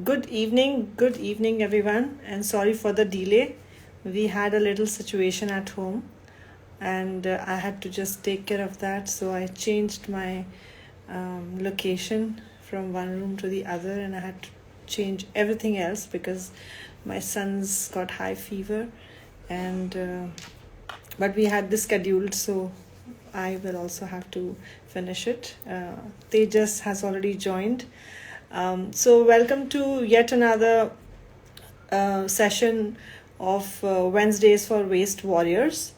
Good evening, everyone, and sorry for the delay. We had a little situation at home, and I had to just take care of that. So I changed my location from one room to the other, and I had to change everything else because my son's got high fever, and but we had this scheduled, so I will also have to finish it. Tejas has already joined. So, welcome to yet another session of Wednesdays for Waste Warriors.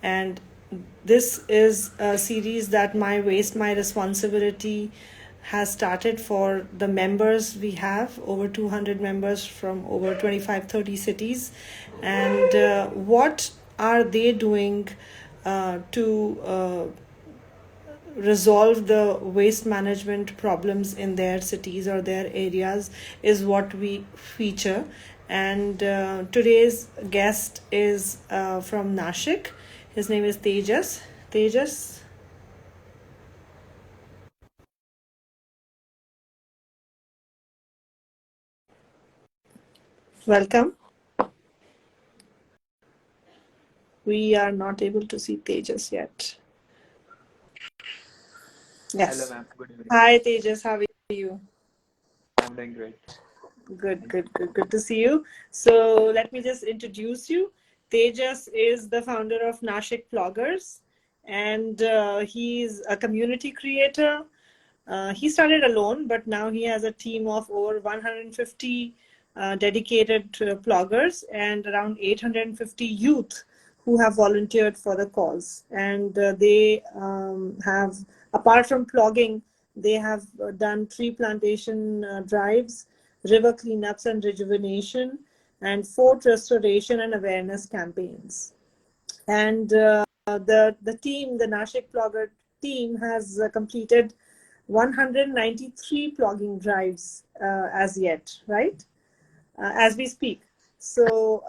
And this is a series that My Waste, My Responsibility has started for the members. We have over 200 members from over 25-30 cities. And what are they doing to resolve the waste management problems in their cities or their areas is what we feature. And today's guest is from Nashik. His name is Tejas. Tejas, welcome. We are not able to see Tejas yet. Hello, Yes. ma'am. Good evening. Hi, Tejas. How are you? I'm doing great. Good, Thank you. good, good, good to see you. So let me just introduce you. Tejas is the founder of Nashik Ploggers, and he's a community creator. He started alone, but now he has a team of over 150 dedicated ploggers and around 850 youth who have volunteered for the cause. And they have, apart from plogging, they have done tree plantation drives, river cleanups and rejuvenation, and fort restoration and awareness campaigns. And the team, the Nashik Plogger team, has completed 193 plogging drives as yet, right? As we speak. So,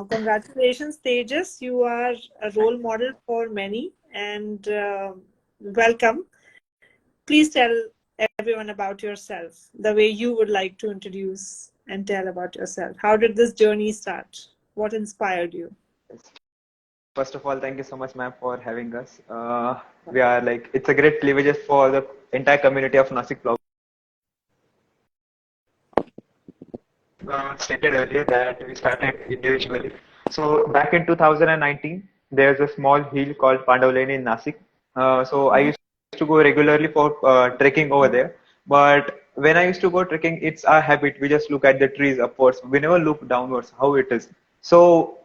congratulations, Tejas. You are a role model for many, and welcome. Please tell everyone about yourself, the way you would like to introduce and tell about yourself. How did this journey start? What inspired you? First of all, thank you so much, ma'am, for having us. We are like, it's a great privilege for the entire community of Nashik Ploggers. Stated earlier that we started individually. So back in 2019, there's a small hill called Pandavleni in Nashik. So I used to go regularly for trekking over there. But when I used to go trekking, it's our habit. We just look at the trees upwards. We never look downwards, how it is. So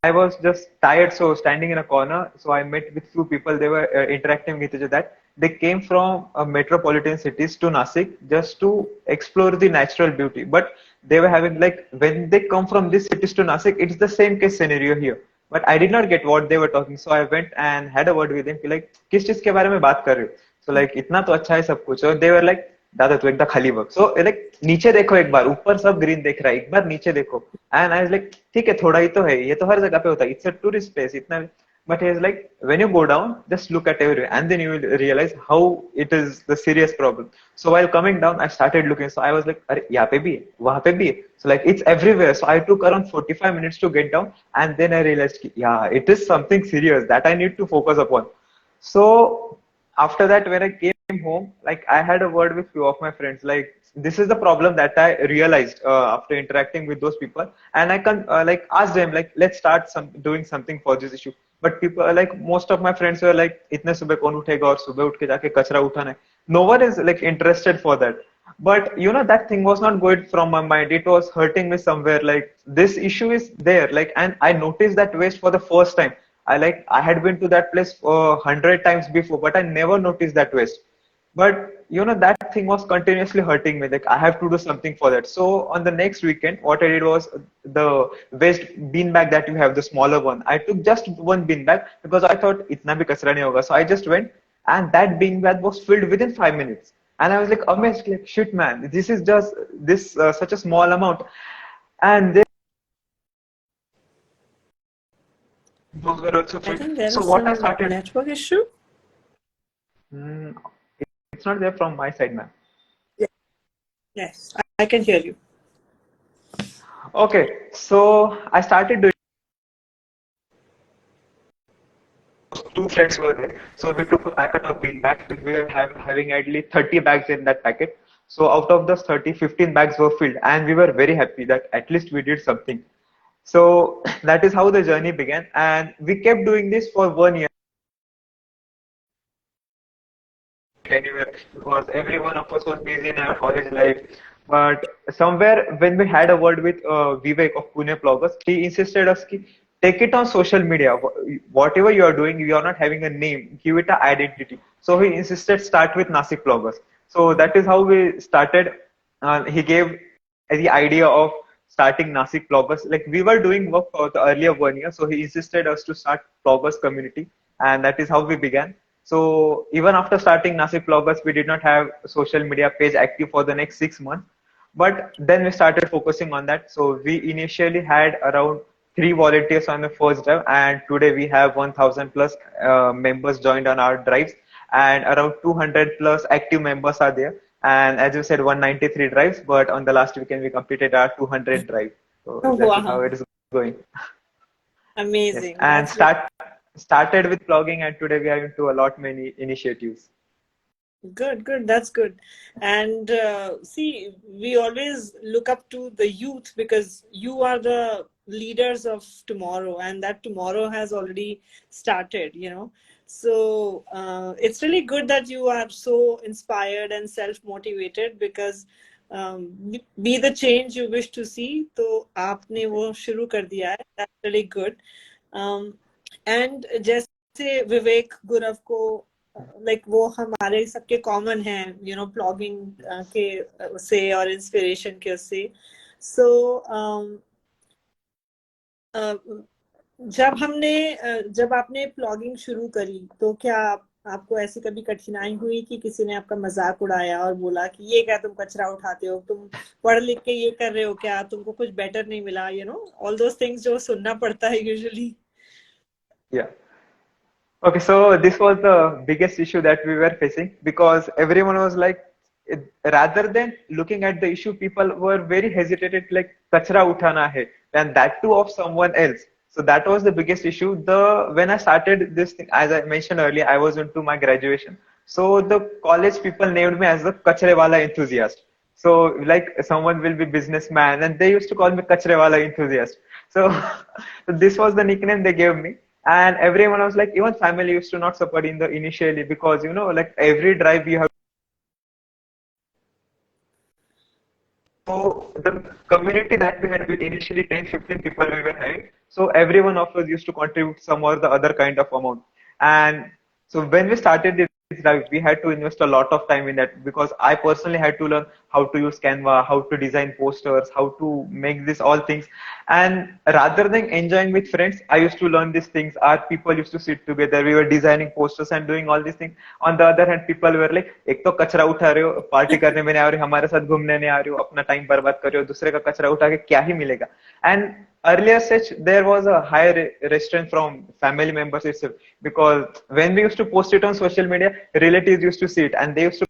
I was just tired, so standing in a corner. So I met with few people. They were interacting with each other. That they came from metropolitan cities to Nashik just to explore the natural beauty. But they were having like when they come from these cities to Nashik, it's the same case scenario here. But I did not get what they were talking, so I went and had a word with them. कि like किस चीज के बारे में बात कर रहे हो? So like इतना तो अच्छा है सब कुछ. और they were like दादा तू एकदम खाली वर्क. So like नीचे देखो एक बार, ऊपर सब ग्रीन देख रहा है, एक बार नीचे देखो. And I was like ठीक है थोड़ा ही तो है, ये तो हर जगह पे होता है. It's a tourist place. इतना but he's like, when you go down, just look at everywhere, and then you will realize how it is the serious problem. So while coming down, I started looking. So I was like, अरे यहाँ पे भी है, वहाँ पे भी है. So like it's everywhere. So I took around 45 minutes to get down, and then I realized, yeah, it is something serious that I need to focus upon. So after that, when I came home, like I had a word with few of my friends. Like this is the problem that I realized after interacting with those people, and I can like ask them like let's start some doing something for this issue. But people like most of my friends were like इतने सुबह कौन उठेगा और सुबह उठ के जाके कचरा उठाना है. No one is like interested for that. But you know that thing was not going from my mind. It was hurting me somewhere. Like this issue is there. Like and I noticed that waste for the first time. I had been to that place 100 times before, but I never noticed that waste. But you know that thing was continuously hurting me. Like I have to do something for that. So on the next weekend, what I did was the waste bean bag that you have, the smaller one. I took just one bean bag because I thought itna bhi kachra nahi hoga. So I just went, and that bean bag was filled within 5 minutes. And I was like amazed, like shit, man, this is just this such a small amount. And then those were also I filled. think there So is what I some started, network issue. mm, it's not there from my side, man. Yes, I can hear you. Okay, so I started doing. Two friends were there. So we took a packet of bean bags. We were having at least 30 bags in that packet. So out of those 30, 15 bags were filled, and we were very happy that at least we did something. So that is how the journey began, and we kept doing this for 1 year. Anywhere because every one of us was busy in our college life. But somewhere when we had a word with Vivek of Pune Ploggers, he insisted us ki, take it on social media. Whatever you are doing, you are not having a name, give it an identity. So he insisted start with Nashik Ploggers. So that is how we started. He gave the idea of starting Nashik Ploggers. Like we were doing work for the earlier 1 year, so he insisted us to start Ploggers community, and that is how we began. So even after starting Nashik Ploggers, we did not have social media page active for the next 6 months. But then we started focusing on that. So we initially had around 3 volunteers on the first drive, and today we have 1,000 plus members joined on our drives, and around 200 plus active members are there. And as you said, 193 drives, but on the last weekend we completed our 200 drive. So Oh, that is how wow. it is going. Yes, Amazing. and That's very started with blogging, and today we are into a lot many initiatives. good, good. That's good. And see, we always look up to the youth because you are the leaders of tomorrow, and that tomorrow has already started. So it's really good that you are so inspired and self-motivated because be the change you wish to see. तो आपने वो शुरू कर दिया है. That's really good. Um, and जैसे विवेक गुरव को like वो हमारे सबके कॉमन हैं प्लॉगिंग के से और इंस्पिरेशन के उससे सो जब आपने प्लॉगिंग शुरू करी तो क्या आपको ऐसी कभी कठिनाई हुई कि किसी ने आपका मजाक उड़ाया और बोला कि ये क्या तुम कचरा उठाते हो, तुम पढ़ लिख के ये कर रहे हो, क्या तुमको कुछ बेटर नहीं मिला, ऑल दोस थिंग्स जो सुनना पड़ता है usually. Yeah. Okay, so this was the biggest issue that we were facing because everyone was like, rather than looking at the issue, people were very hesitated, like, kachra uthana hai, and that too of someone else. So that was the biggest issue. When I started this thing, as I mentioned earlier, I was into my graduation. So the college people named me as the kachre wala enthusiast. So like someone will be businessman, and they used to call me kachre wala enthusiast. So, so this was the nickname they gave me. And everyone was like, even family used to not support in the initially because like every drive you have. So the community that we had with initially 10, 15 people we were having. So every one of us used to contribute some or the other kind of amount. And so when we started this drive, we had to invest a lot of time in that because I personally had to learn how to use Canva, how to design posters, how to make this all things. And rather than enjoying with friends, I used to learn these things. Our people used to sit together. We were designing posters and doing all these things. On the other hand, people were like, एक तो कचरा उठा रहे हो, party करने में नहीं आ रहे हो, हमारे साथ घूमने नहीं आ रहे हो, अपना टाइम बर्बाद कर रहे हो, दूसरे का कचरा उठा के क्या ही मिलेगा. And earlier such there was a higher restraint from family members itself because when we used to post it on social media, relatives used to see it and they used to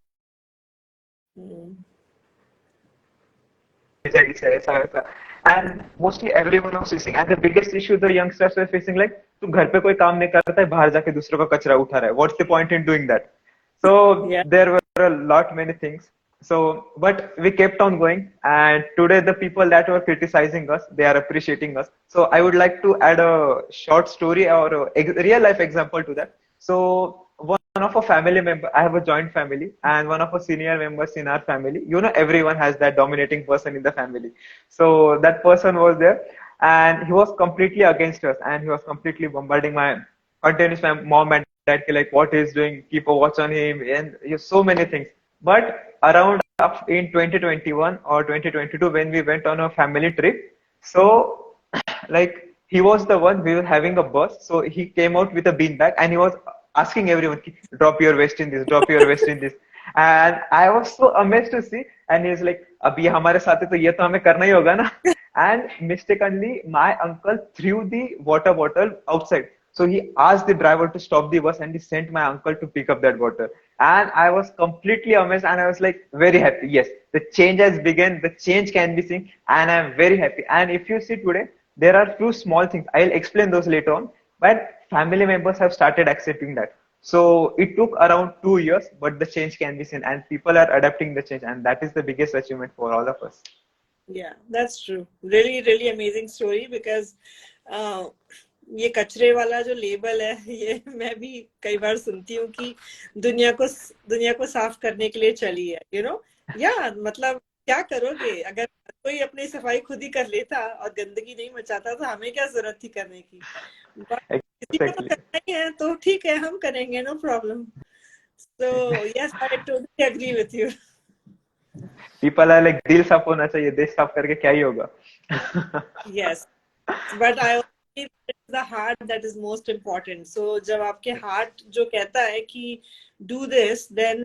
and mostly everyone was facing. And the biggest issue the youngsters were facing, like, तू घर पे कोई काम नहीं करता है, बाहर जाके दूसरों का कचरा उठा रहा है. What's the point in doing that? So Yeah. there were a lot many things. So, but we kept on going, and today the people that were criticizing us, they are appreciating us. So I would like to add a short story or a real life example to that. So one of a family member, I have a joint family, and one of our senior members in our family, everyone has that dominating person in the family. So that person was there, and he was completely against us, and he was completely bombarding my continuous my mom and dad, like what he's doing, keep a watch on him, and so many things. But around up in 2021 or 2022, when we went on a family trip, so like he was the one, we were having a bus, so he came out with a beanbag and he was asking everyone, drop your waste in this, drop your waste in this. And I was so amazed to see, and he's like, अब ये हमारे साथ है तो ये तो हमें करना ही होगा ना. And mistakenly my uncle threw the water bottle outside. So he asked the driver to stop the bus and he sent my uncle to pick up that water. And I was completely amazed, and I was like very happy. Yes, the change has begun, the change can be seen, and I'm very happy. And if you see today, there are few small things. I'll explain those later on, but family members have started accepting that. So it took around 2 years, but the change can be seen, and people are adapting the change, and that is the biggest achievement for all of us. Yeah, that's true. Really, really amazing story because uh, ये कचरे वाला जो label है ये मैं भी कई बार सुनती हूँ कि दुनिया को साफ करने के लिए चली है या मतलब क्या करोगे अगर कोई अपनी सफाई खुद ही कर लेता और गंदगी नहीं मचाता तो हमें क्या जरूरत थी करने की बट किसी को तो Exactly. करना ही है तो ठीक है हम करेंगे no problem so yes I totally agree with you People are like दिल साफ होना चाहिए, देश साफ करके क्या ही होगा. Yes but I the heart that is most important so जब आपके हार्ट जो कहता है कि डू दिस देन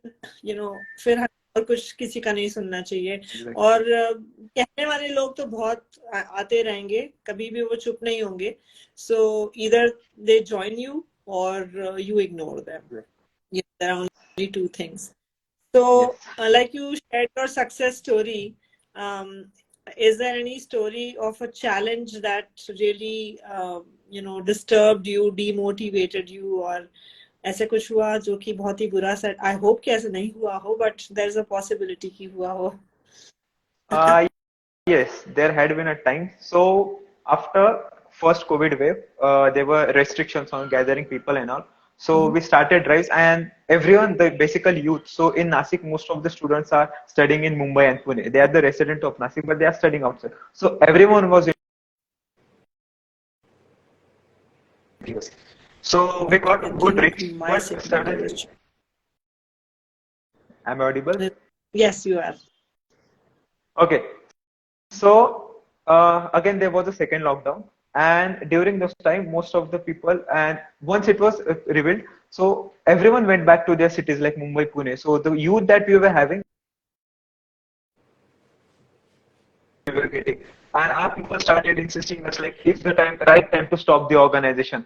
फिर और कुछ किसी का नहीं सुनना चाहिए और कहने वाले लोग तो बहुत आते रहेंगे कभी भी वो चुप नहीं होंगे so either they join you or you ignore them there are only two things so Yes. like you shared your success story um, is there any story of a challenge that really disturbed you demotivated you or ऐसे कुछ हुआ जो कि बहुत ही बुरा सा I hope कि ऐसे नहीं हुआ हो but there is a possibility कि हुआ हो Uh, yes, there had been a time. So after first COVID wave, there were restrictions on gathering people and all. So we started drives, and everyone, the basically youth. So in Nashik, most of the students are studying in Mumbai and Pune. They are the resident of Nashik, but they are studying outside. So everyone was in. So we got I good think reach, my but signal suddenly, is am I audible? yes you are Okay. So again, there was a second lockdown, and during this time, most of the people, and once it was revealed, so everyone went back to their cities like Mumbai, Pune. So the youth that we were having, we were getting, and our people started insisting us like it's the time, right time to stop the organization.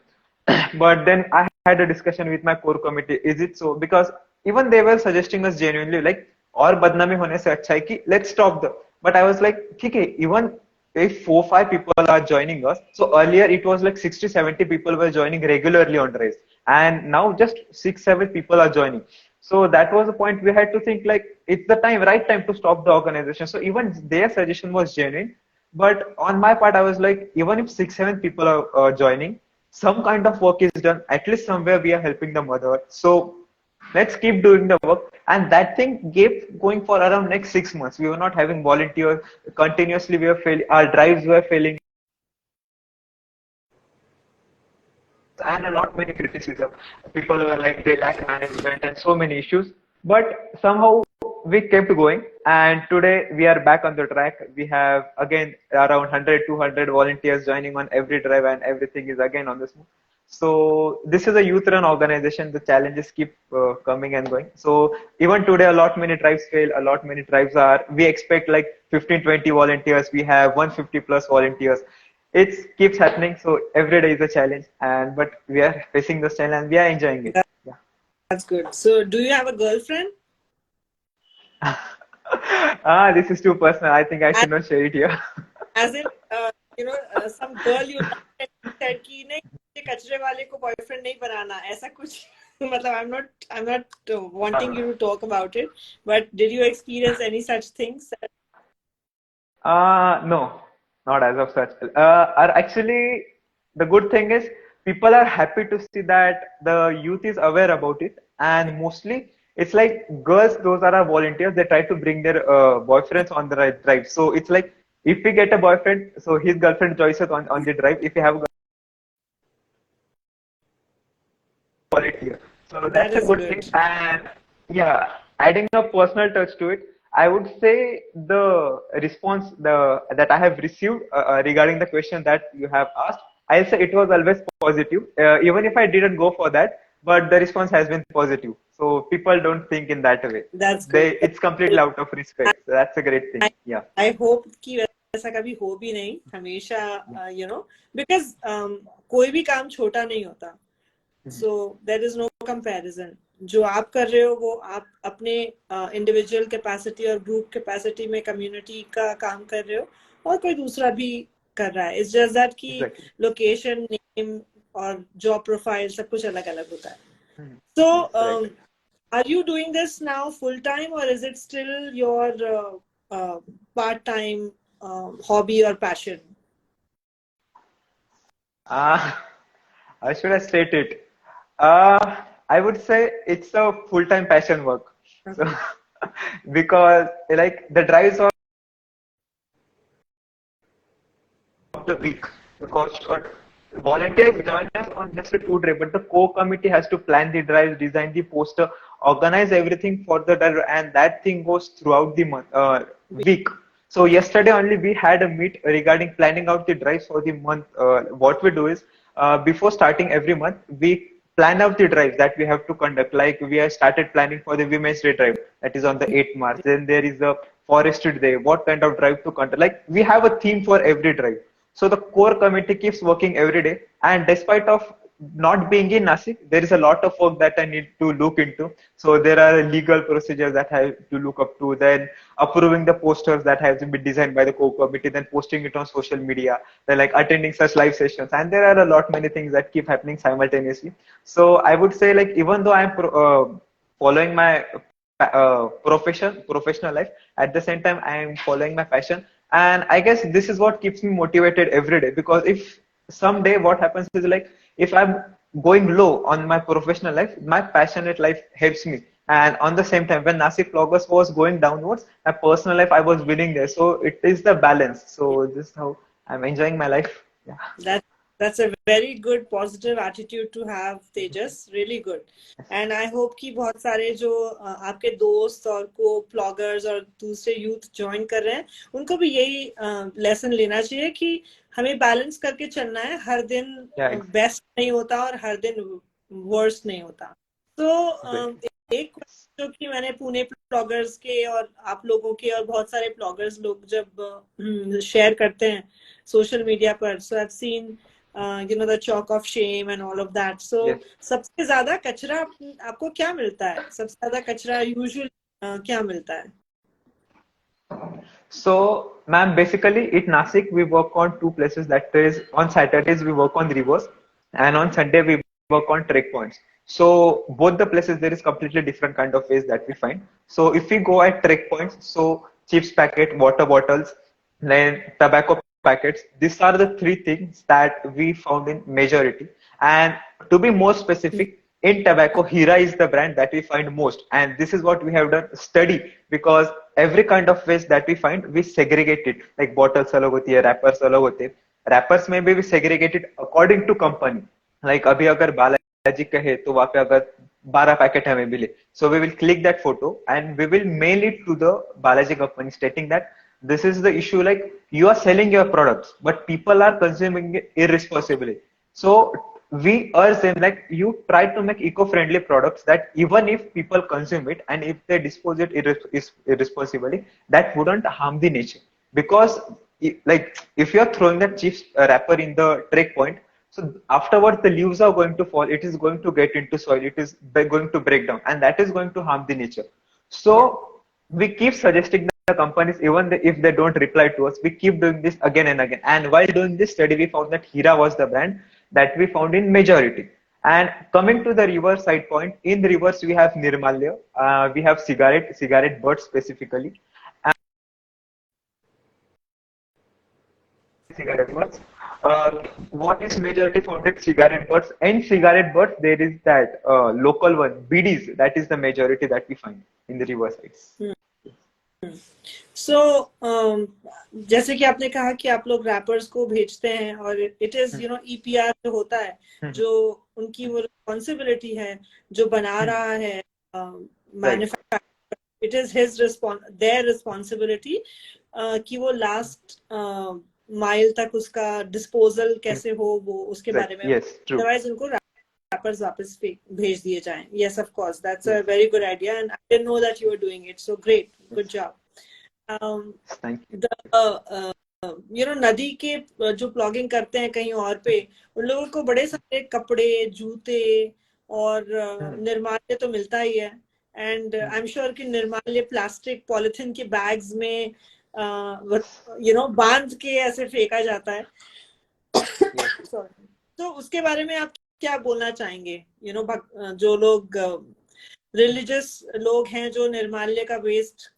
But then I had a discussion with my core committee. Is it so? Because even they were suggesting us genuinely like और बदनामी होने से अच्छा है कि let's stop the. But I was like, ठीक है, even if 4-5 people are joining us. So earlier it was like 60-70 people were joining regularly on drives, and now just 6-7 people are joining. So that was the point we had to think like it's the time, right time to stop the organization. So even their suggestion was genuine, but on my part, I was like, even if 6-7 people are joining, some kind of work is done. At least somewhere we are helping the mother. So let's keep doing the work. And that thing kept going for around next 6 months. We were not having volunteers continuously. We were failing. Our drives were failing, and a lot many criticism. People were like they lack management and so many issues. But somehow we kept going, and today we are back on the track. We have again around 100-200 volunteers joining on every drive, and everything is again on this move. So this is a youth-run organization. The challenges keep coming and going. So even today, a lot many drives fail. A lot many drives are. We expect like 15-20 volunteers. We have 150 plus volunteers. It keeps happening. So every day is a challenge, and but we are facing this challenge and we are enjoying it. Yeah. that's good so do you have a girlfriend This is too personal. I think I should not share it here. as in some girl you liked and you said कि नहीं ये कचरे वाले को boyfriend नहीं बनाना ऐसा कुछ मतलब I'm not wanting you to talk about it but did you experience any such things No, not as of such. Actually, the good thing is people are happy to see that the youth is aware about it, and mostly it's like girls. Those are our volunteers. They try to bring their boyfriends on the right drive. So it's like if we get a boyfriend, so his girlfriend joins us on the drive. If we have a volunteer, so that that's a is good thing. good And yeah, adding a personal touch to it, I would say the response that I have received regarding the question that you have asked, I'll say it was always positive, even if I didn't go for that, but the response has been positive. So people don't think in that way. that's good It's completely out of respect. So that's a great thing. I, Yeah. I hope कि वैसा कभी हो भी नहीं हमेशा because कोई भी काम छोटा नहीं होता so there is no comparison जो आप कर रहे हो वो आप अपने इंडिविजुअल कैपेसिटी और ग्रुप कैपेसिटी में कम्युनिटी का काम कर रहे हो, और कोई दूसरा भी कर रहा है. इट्स जस्ट दैट कि Exactly. लोकेशन, नेम और जॉब प्रोफाइल सब कुछ अलग अलग होता है. Mhm. Yes, right. So, are you doing this now full time, or is it still your part time hobby or passion? Uh, how should I state it? I would say it's a full-time passion work. So, Okay. because like the drives of the week, because volunteers join us on just a two-day, but the core committee has to plan the drives, design the poster, organize everything for the drive, and that thing goes throughout the month, week. So yesterday only we had a meet regarding planning out the drives for the month. What we do is before starting every month, we plan out the drives that we have to conduct. Like we have started planning for the Women's Day drive that is on the 8th March. Then there is the Forestry Day. What kind of drive to conduct? Like we have a theme for every drive. So the core committee keeps working every day, and despite of not being in Nashik, there is a lot of work that I need to look into. So there are legal procedures that I have to look up to, then approving the posters that have to be designed by the core committee, then posting it on social media, then like attending such live sessions, and there are a lot many things that keep happening simultaneously. So I would say like even though I'm following my professional life, at the same time I am following my passion, and I guess this is what keeps me motivated every day. Because if someday what happens is like if I'm going low on my professional life, my passionate life helps me. And on the same time, when Nashik Ploggers was going downwards, my personal life I was winning there. So it is the balance. So this is how I'm enjoying my life. Yeah. That that's a very good positive attitude to have, Tejas. Really good. And I hope कि बहुत सारे जो आपके दोस्त और को प्लॉगर्स और दूसरे यूथ ज्वाइन कर रहे हैं, उनको भी यही लेसन लेना चाहिए कि हमें बैलेंस करके चलना है. हर दिन Yeah, बेस्ट नहीं होता और हर दिन वर्स्ट नहीं होता. तो exactly. एक question जो कि मैंने पुणे प्लॉगर्स के और आप लोगों के और बहुत सारे प्लॉगर्स लोग जब शेयर करते हैं सोशल मीडिया पर, so I've seen the chalk of shame and all of that. So Yes. सबसे ज्यादा कचरा आपको क्या मिलता है? सबसे ज्यादा कचरा यूजुअली क्या मिलता है? So, ma'am, basically at Nashik, we work on two places. That is, on Saturdays we work on rivers, and on Sunday we work on trek points. So both the places there is completely different kind of waste that we find. So if we go at trek points, so chips packet, water bottles, then tobacco packets. These are the three things that we found in majority. And to be more specific, in tobacco, Hira is the brand that we find most. And this is what we have done study, because every kind of waste that we find, we segregate it. Like bottles alog hoti hai, wrappers alog hote hai. Wrappers में भी segregated according to company. Like अभी अगर बालाजी का है तो वहाँ पे अगर 12 पैकेट हमें मिले, so we will click that photo and we will mail it to the Balaji company stating that this is the issue, like you are selling your products but people are consuming it irresponsibly. So we urge them, like you try to make eco-friendly products that even if people consume it and if they dispose it irresponsibly, that wouldn't harm the nature. Because like if you are throwing that chips wrapper in the trek point, so afterwards the leaves are going to fall, it is going to get into soil, it is going to break down, and that is going to harm the nature. So Yeah. we keep suggesting the companies, even if they don't reply to us, we keep doing this again and again. And while doing this study, we found that Hira was the brand that we found in majority. And coming to the river side point, in the rivers we have Nirmalya, we have cigarette butts specifically, and cigarette butts. What is majority found in cigarette butts? And cigarette butts, there is that local one, BDs, that is the majority that we find in the river sides. So जैसे कि आपने कहा कि आप लोग rappers को भेजते हैं और इट इज ईपीआर जो होता है, जो उनकी वो रिस्पॉन्सिबिलिटी है, जो बना रहा है Right. Manufacture, it is his their responsibility कि वो लास्ट माइल तक उसका डिस्पोजल कैसे हो, वो उसके बारे में, Yes, true. अदरवाइज उनको रैपर्स वापस भेज दिए जाएं. Yes, of course, that's a Yes. Very good idea and I didn't know that you are doing it, so great, good job. Thank you. नदी के जो प्लॉगिंग करते हैं कहीं और पे, उन लोगों को बड़े सारे कपड़े, जूते और निर्माल्य तो मिलता ही है, एंड आई एम श्योर कि निर्माल्य प्लास्टिक पॉलिथीन के बैग्स में बांध के ऐसे फेंका जाता है। तो उसके बारे में आप क्या बोलना चाहेंगे? जो लोग रिलीजियस लोग हैं जो निर्माल्य का वेस्ट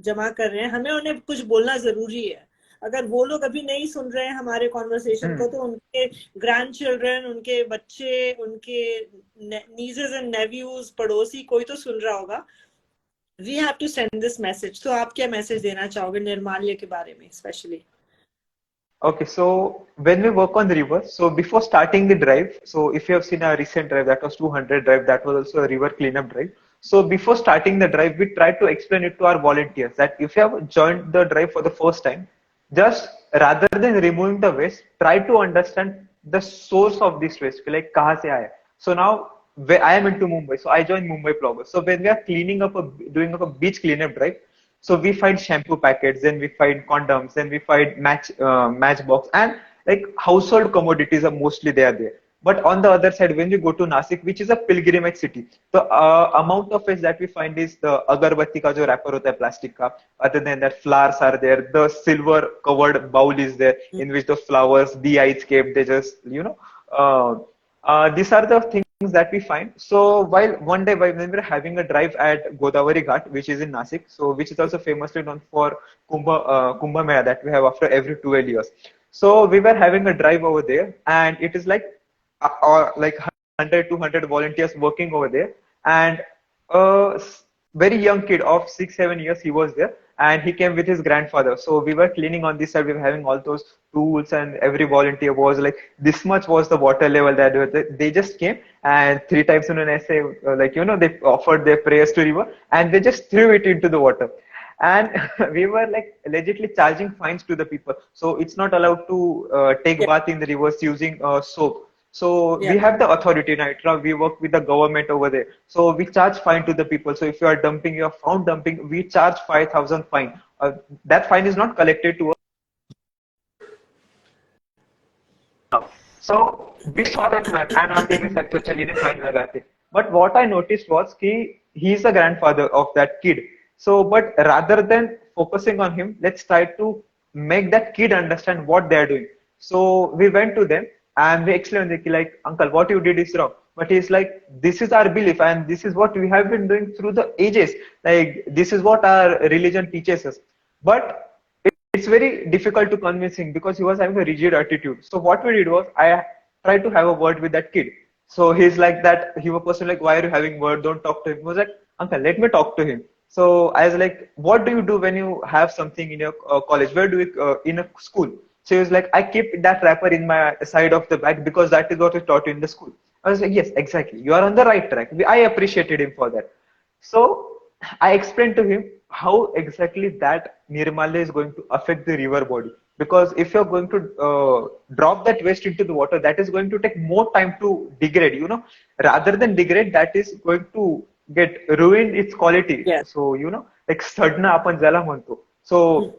जमा कर रहे हैं, हमें उन्हें कुछ बोलना जरूरी है। अगर वो लोग अभी नहीं सुन रहे हैं हमारे कॉन्वर्सेशन को, तो उनके ग्रैंड चिल्ड्रन, उनके बच्चे, उनके नीजेस एंड नेव्यूज, पड़ोसी, कोई तो सुन रहा होगा। We have to send this message. तो आप क्या मैसेज देना चाहोगे निर्माल्य के बारे में specially? Okay, so when we work on the river, so before starting the drive, so if you have seen our recent drive, that was 200 drive, that was also a river cleanup drive. So before starting the drive, we try to explain it to our volunteers that if you have joined the drive for the first time, just rather than removing the waste, try to understand the source of this waste, like kahan se aaya. So now I am into Mumbai, so I joined Mumbai Ploggers. So when we are cleaning up doing a beach cleanup drive, so we find shampoo packets, then we find condoms, then we find matchbox, and like household commodities are mostly there. But on the other side, when we go to Nasik, which is a pilgrimage city, the amount of waste that we find is the agarbatti ka jo wrapper hota hai plastic ka. Other than that, flowers are there. The silver covered bowl is there in which the flowers, the ice kept. They just these are the things that we find. So while one day when we were having a drive at Godavari Ghat, which is in Nasik, so which is also famously known for Kumbh Mela that we have after every 12 years. So we were having a drive over there, and it is like 100 200 volunteers working over there, and a very young kid of 6 7 years, he was there, and he came with his grandfather. So we were cleaning on this side, we were having all those tools, and every volunteer was like, this much was the water level that they just came, and 3 times in an essay, they offered their prayers to river, and they just threw it into the water. And we were like allegedly charging fines to the people. So it's not allowed to take bath in the rivers using soap. So we have the authority now. We work with the government over there. So we charge fine to the people. So if you are dumping, you are found dumping, we charge 5,000 fine. That fine is not collected to us. So we saw that man, and our team is actually fine lagate. But what I noticed was he is the grandfather of that kid. So, but rather than focusing on him, let's try to make that kid understand what they are doing. So we went to them and we explained like, uncle, what you did is wrong. But he's like, this is our belief and this is what we have been doing through the ages. Like, this is what our religion teaches us. But it's very difficult to convince him because he was having a rigid attitude. So what we did was I tried to have a word with that kid. So he's like that. He was person like, why are you having word? Don't talk to him. He was like, uncle, let me talk to him. So I was like, what do you do when you have something in your college? Where do you in a school? So he was like, I keep that wrapper in my side of the bag because that is what we taught you in the school. I was like, yes, exactly. You are on the right track. I appreciated him for that. So I explained to him how exactly that Nirmala is going to affect the river body. Because if you're going to drop that waste into the water, that is going to take more time to degrade, rather than degrade, that is going to get ruined its quality. Yeah. So, like sadna apan jala manto. So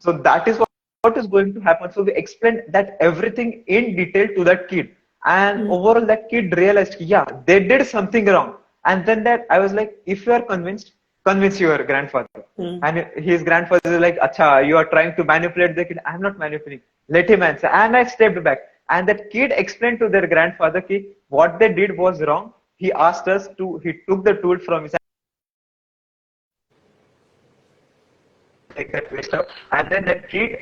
that is what is going to happen. So we explained that everything in detail to that kid. And overall that kid realized, yeah, they did something wrong. And then that I was like, if you are convinced, convince your grandfather. And his grandfather is like, acha, you are trying to manipulate the kid. I'm not manipulating. Let him answer. And I stepped back. And that kid explained to their grandfather ki what they did was wrong. He asked us he took the tool from his take that waste out, and then that kid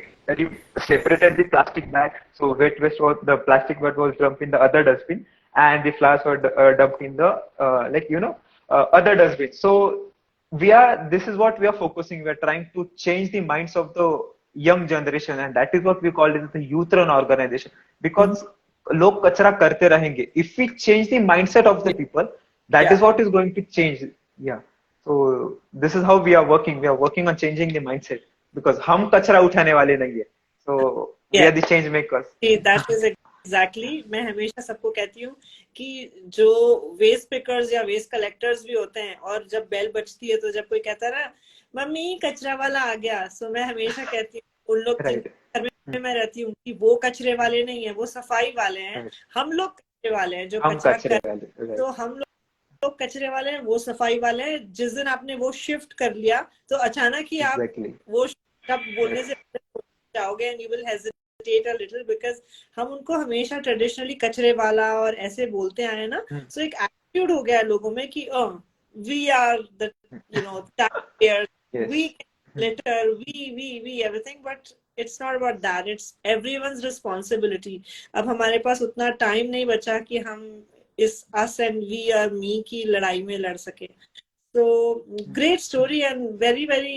separated the plastic bag. So wet waste was the plastic that was dumped in the other dustbin, and the flowers were dumped in the other dustbin. So this is what we are focusing. We are trying to change the minds of the young generation, and that is what we call it the youth run organization. Because log kachra karte rahenge. If we change the mindset of the people, that is what is going to change. Yeah. So this is how we are working. We are working on changing the mindset because हम कचरा उठाने वाले नहीं है. So we are the change makers. That is exactly. मैं हमेशा सबको कहती हूँ कि जो वेस्ट पिकर्स या वेस्ट कलेक्टर्स भी होते हैं और जब बेल बजती है तो जब कोई कहता है ना मम्मी कचरा वाला आ गया, सो मैं हमेशा कहती हूँ उन लोग घर में मैं रहती हूँ कि वो कचरे वाले नहीं है, वो सफाई वाले हैं. हम लोग कचरे वाले हैं जो हम कचरा कचरे कर, वाले, तो राइट। हम लोग कचरे वाले हैं, वो सफाई वाले हैं। जिस दिन आपने वो शिफ्ट कर लिया तो अचानक ही आप एग्जैक्टली। वो शब्द बोलने से जाओगे and you will hesitate a little, because हम उनको हमेशा ट्रेडिशनली कचरे वाला और ऐसे बोलते आए हैं ना। सो एक एटीट्यूड हो गया है लोगों में कि we are the taxpayers, we yes. litter, we everything, but it's not about that, it's everyone's responsibility. अब हमारे पास उतना टाइम नहीं बचा कि हम इस us and we और me की लड़ाई में लड़ सके. So great story and very very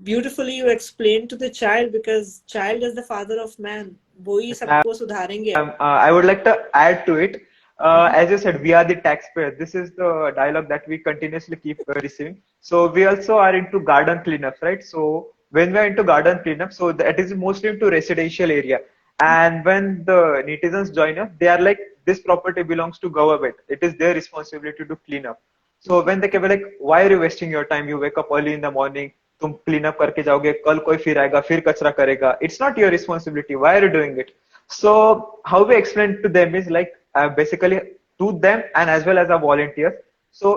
beautifully you explained to the child, because child is the father of man. वो ही सबको सुधारेंगे. I would like to add to it. As you said, we are the taxpayer. This is the dialogue that we continuously keep receiving. So we also are into garden cleanups, right? So when we are into garden cleanup, so that is mostly into residential area. And when the netizens join us, they are like, this property belongs to government. It is their responsibility to clean up. So when they come like, why are you wasting your time? You wake up early in the morning, तुम clean up करके जाओगे, कल कोई फिर आएगा, फिर कचरा करेगा. It's not your responsibility. Why are you doing it? So how we explain to them is like basically to them and as well as our volunteers. So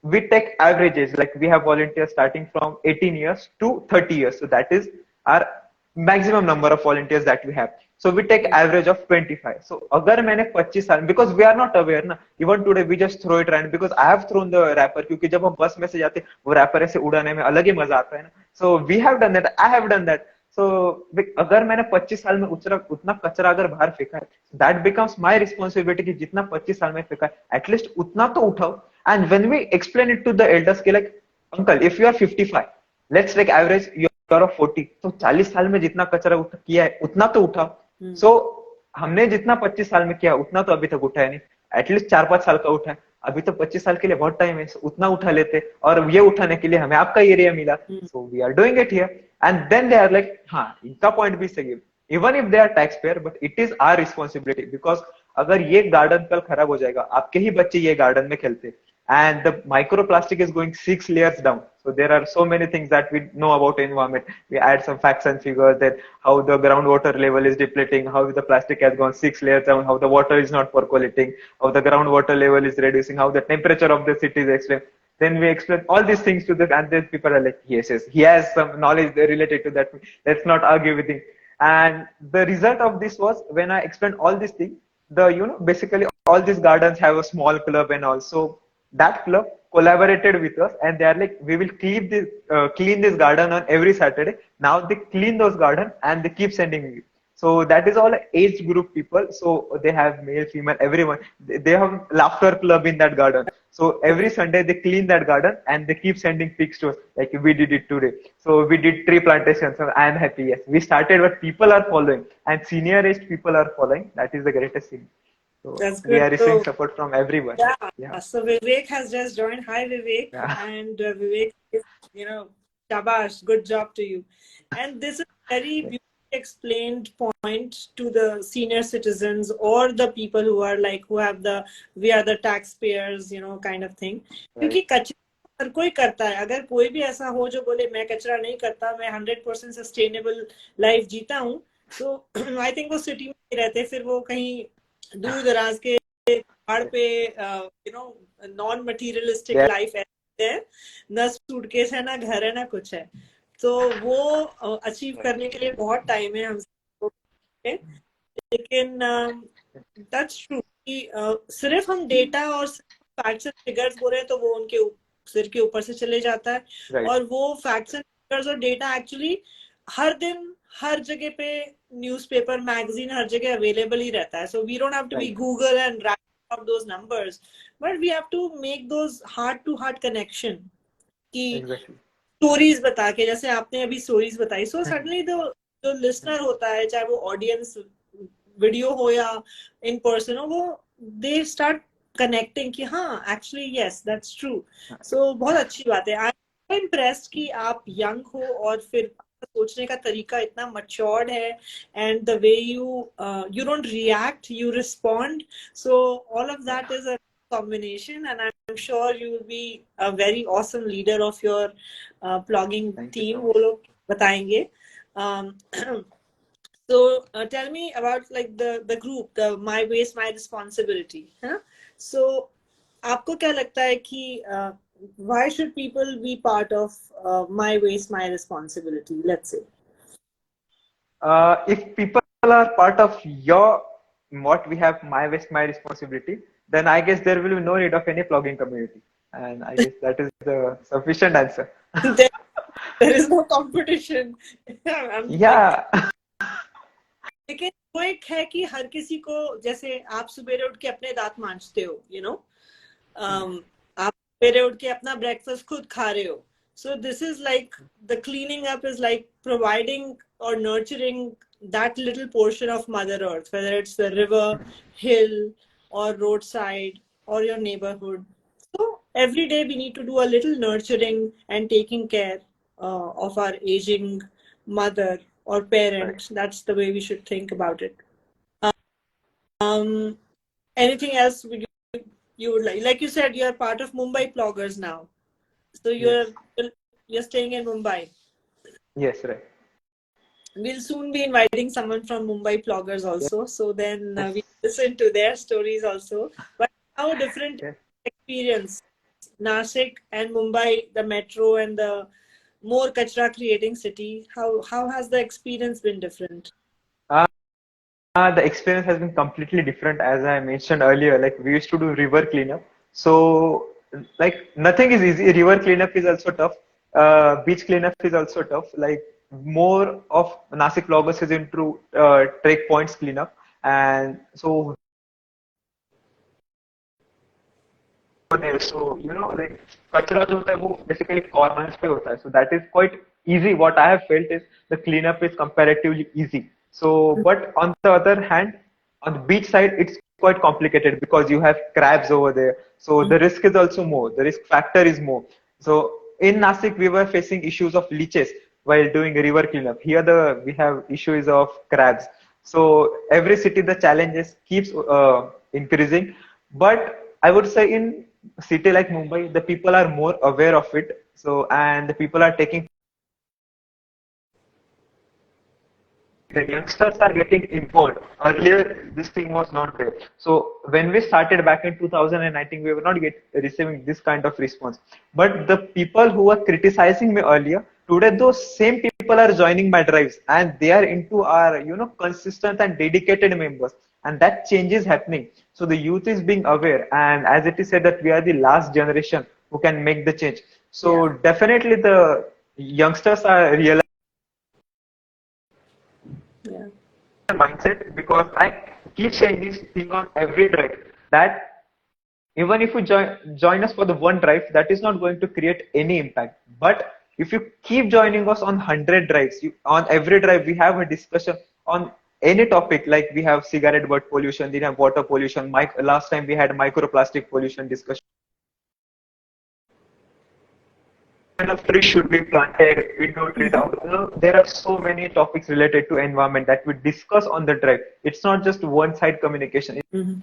we take averages, like we have volunteers starting from 18 years to 30 years. So that is our maximum number of volunteers that we have. So we take average of 25. So अगर मैंने 25 साल, because we are not aware ना, even today we just throw it around, because I have thrown the wrapper, क्योंकि जब हम बस में से जाते वो रैपर ऐसे उड़ाने में अलग ही मजा आता है ना. So we have done that, I have done that. So अगर मैंने 25 साल में उतना कचरा अगर बाहर फेंका है, that becomes my responsibility कि जितना 25 साल में फेंका है एटलीस्ट उतना तो उठाओ. And when we explain it to the elders कि like uncle, if you are 55, let's take average, you are of 40, तो 40 साल में जितना कचरा किया है उतना तो उठाओ. So हमने जितना 25 साल में किया उतना तो अभी तक उठाया नहीं, एटलीस्ट 4-5 साल का उठा है. अभी तो 25 साल के लिए बहुत टाइम है, उतना उठा लेते, और ये उठाने के लिए हमें आपका एरिया मिला. So we are doing it here. And then they are like, हाँ इनका पॉइंट भी सही है, even if they are taxpayer, but it is our responsibility. Because अगर ये गार्डन कल खराब हो जाएगा, आपके ही बच्चे ये गार्डन में खेलते, and the microplastic is going 6 layers down. So there are so many things that we know about environment. We add some facts and figures that how the groundwater level is depleting, how the plastic has gone 6 layers down, how the water is not percolating, how the groundwater level is reducing, how the temperature of the city is extreme. Then we explain all these things to them, and then people are like, yes, yes, he has some knowledge related to that. Let's not argue with him. And the result of this was, when I explained all these things, basically all these gardens have a small club, and also that club collaborated with us, and they are like, we will clean this garden on every Saturday. Now they clean those garden and they keep sending me. So that is all age group people. So they have male, female, everyone. They have laughter club in that garden. So every Sunday they clean that garden and they keep sending pics to us, like we did it today. So we did tree plantations. So I am happy. Yes, we started, but people are following, and senior aged people are following. That is the greatest thing. So That's we good. are receiving So support from everyone. yeah, Yeah. so Vivek has just joined. Hi Vivek, Yeah. and Vivek is, shabash, good job to you. And this is very beautifully explained point to the senior citizens or the people who are like, who have the, we are the taxpayers, kind of thing. Right. क्योंकि कचरा हर कोई करता है. अगर कोई भी ऐसा हो जो बोले मैं कचरा नहीं करता, मैं 100% सस्टेनेबल लाइफ जीता हूँ, तो आई थिंक वो सिटी में ही रहते, फिर वो कहीं दूर दराज के पहाड़ पे नॉन मटीरियलिस्टिक Yeah. लाइफ है, ना सूटकेस है, ना घर है, ना कुछ है. तो वो अचीव करने के लिए बहुत टाइम है हम सबको. लेकिन दैट्स ट्रू कि सिर्फ हम डेटा और फैक्ट्स एंड फिगर्स बोल रहे हैं तो वो उनके सिर के ऊपर से चले जाता है. Right. और वो फैक्ट्स एंड फिगर्स और डेटा एक्चुअली हर दिन हर जगह पे न्यूज़पेपर, मैगजीन, हर जगह अवेलेबल ही रहता है. So we don't have to be Right. Google and write out those numbers, but we have to make those heart to heart connection कि Exactly. Stories बता के, जैसे आपने अभी स्टोरीज बताई. सो सडनली जो लिसनर होता है, चाहे वो ऑडियंस वीडियो हो या इन पर्सन हो, वो दे स्टार्ट कनेक्टिंग कि हाँ एक्चुअली यस दैट्स ट्रू. सो बहुत अच्छी बात है. आई एम इम्प्रेस्ड कि आप यंग हो और फिर सोचने का तरीका इतना मच्योर्ड है, and the way you don't react, you respond. So all of that is a combination, and I'm sure you will be a very awesome leader of your plugging Thank you team. so वो much. लोग बताएंगे. um, So tell me about like the group, the My Waste My Responsibility. Huh? So आपको क्या लगता है कि why should people be part of My Waste My Responsibility? Let's say. If people are part of your what we have my waste my responsibility, then I guess there will be no need of any plugging community, and I guess that is the sufficient answer. there, there is no competition. I'm like, Yeah. लेकिन वो एक है कि हर किसी को जैसे आप सुबह उठ के अपने दांत मांजते हो, आप सवेरे उठ के अपना ब्रेकफास्ट खुद खा रहे हो. So this is like the cleaning up is like providing or nurturing that little portion of Mother Earth, whether it's the river, hill, or roadside, or your neighborhood. So every day we need to do a little nurturing and taking care of our aging mother or parent. Right. That's the way we should think about it. Um, anything else you would like? Like you said, you are part of Mumbai Ploggers now. So Yes. you're staying in Mumbai. Yes. Right. We'll soon be inviting someone from Mumbai Ploggers Yes. also. So then Yes. we listen to their stories also. But how different Yes. experience Nashik and Mumbai, the metro and the more kachra creating city. How has the experience been different? The experience has been completely different, as I mentioned earlier. Like we used to do river cleanup, so like nothing is easy. River cleanup is also tough. Beach cleanup is also tough. Like more of Nashik Ploggers is into trek points cleanup, and so there. So like कचरा जो होता है वो basically corners पे होता है. So that is quite easy. What I have felt is the cleanup is comparatively easy. So, but on the other hand, on the beach side, it's quite complicated because you have crabs over there. So the risk is also more. The risk factor is more. So in Nasik, we were facing issues of leeches while doing river cleanup. Here, we have issues of crabs. So every city, the challenges keeps increasing. But I would say in city like Mumbai, the people are more aware of it. So and the people are taking the youngsters are getting involved. Earlier, this thing was not there. So when we started back in 2019, we were not receiving this kind of response. But the people who were criticizing me earlier, today those same people are joining my drives and they are into our, consistent and dedicated members. And that change is happening. So the youth is being aware. And as it is said that we are the last generation who can make the change. So Yeah. definitely the youngsters are realizing Yeah. mindset because I keep saying this thing on every drive that even if you join us for the one drive, that is not going to create any impact. But if you keep joining us on 100 drives, on every drive we have a discussion on any topic. Like we have cigarette butt pollution, we have water pollution. Last time we had microplastic pollution discussion. Of trees should be planted, indoor trees out. There are so many topics related to environment that we discuss on the drive. It's not just one side communication. Mm-hmm.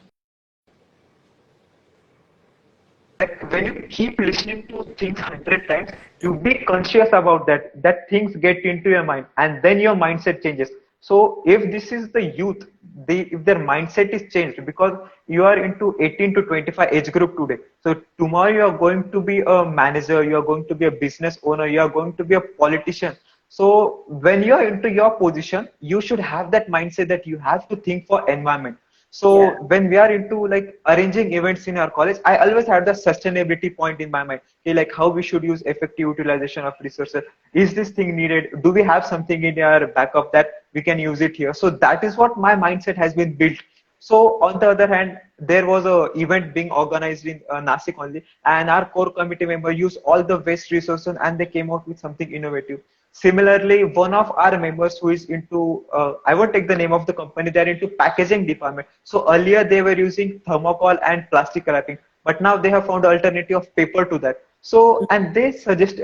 Like when you keep listening to things 100 times, you be conscious about that things get into your mind and then your mindset changes. So if this is the youth, if their mindset is changed because you are into 18 to 25 age group today, so tomorrow you are going to be a manager, you are going to be a business owner, you are going to be a politician. So when you are into your position, you should have that mindset that you have to think for environment. So Yeah. when we are into like arranging events in our college, I always had the sustainability point in my mind. Okay, like how we should use effective utilization of resources. Is this thing needed? Do we have something in our backup that we can use it here? So that is what my mindset has been built. So on the other hand, there was a event being organized in Nasik only, and our core committee member used all the waste resources and they came out with something innovative. Similarly, one of our members who is into, I won't take the name of the company, they're into packaging department. So earlier they were using thermocol and plastic wrapping, but now they have found alternative of paper to that. So, and they suggest,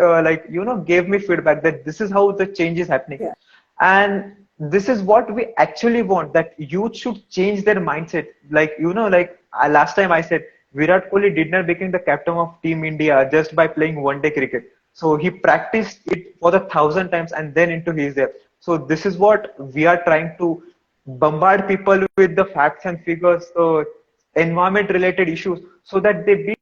gave me feedback that this is how the change is happening. Yeah. And this is what we actually want, that youth should change their mindset. Like, last time I said, Virat Kohli did not become the captain of Team India just by playing one day cricket. So he practiced it for the 1,000 times and then into his there. So this is what we are trying to bombard people with, the facts and figures, environment related issues, so that they be.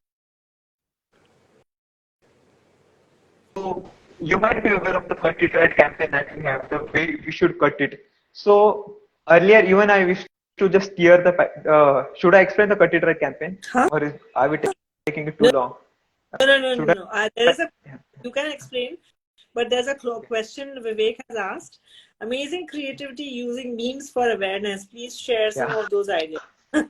So you might be aware of the cut it right campaign that we have, the way we should cut it. So earlier, even I used to just tear the. Should I explain the cut it right campaign, Huh? or are we taking it too No, long? no. Should I? No. There is a, you can explain, but there's a question Vivek has asked. Amazing creativity using memes for awareness. Please share some Yeah. of those ideas.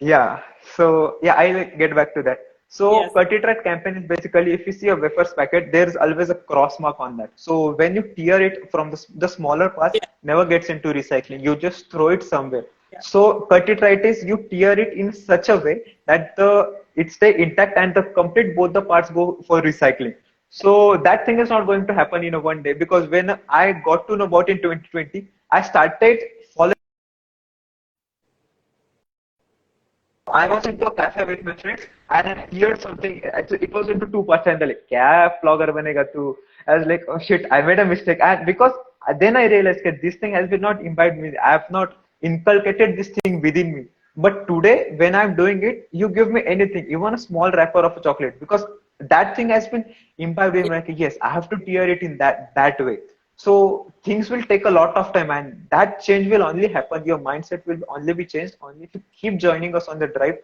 Yeah. So yeah, I'll get back to that. So Yes. cut it right campaign is basically, if you see a wafers packet, there's always a cross mark on that. So when you tear it from the smaller parts, Yeah. never gets into recycling. You just throw it somewhere. Yeah. So cut it right is you tear it in such a way that it stay intact and the complete both the parts go for recycling. So that thing is not going to happen in a one day, because when I got to know about it in 2020, I started following. I was into a cafe with my friends and I heard something. Actually, it was into two parts, and they're like, "Kya vlogger banega tu?" I was like, "Oh shit, I made a mistake." And because then I realized that this thing has been not imbibed me. I have not inculcated this thing within me. But today, when I'm doing it, you give me anything, even a small wrapper of a chocolate, because that thing has been imbibed in me. Like, yes, I have to tear it in that way. So things will take a lot of time, and that change will only happen. Your mindset will only be changed only if you keep joining us on the drive,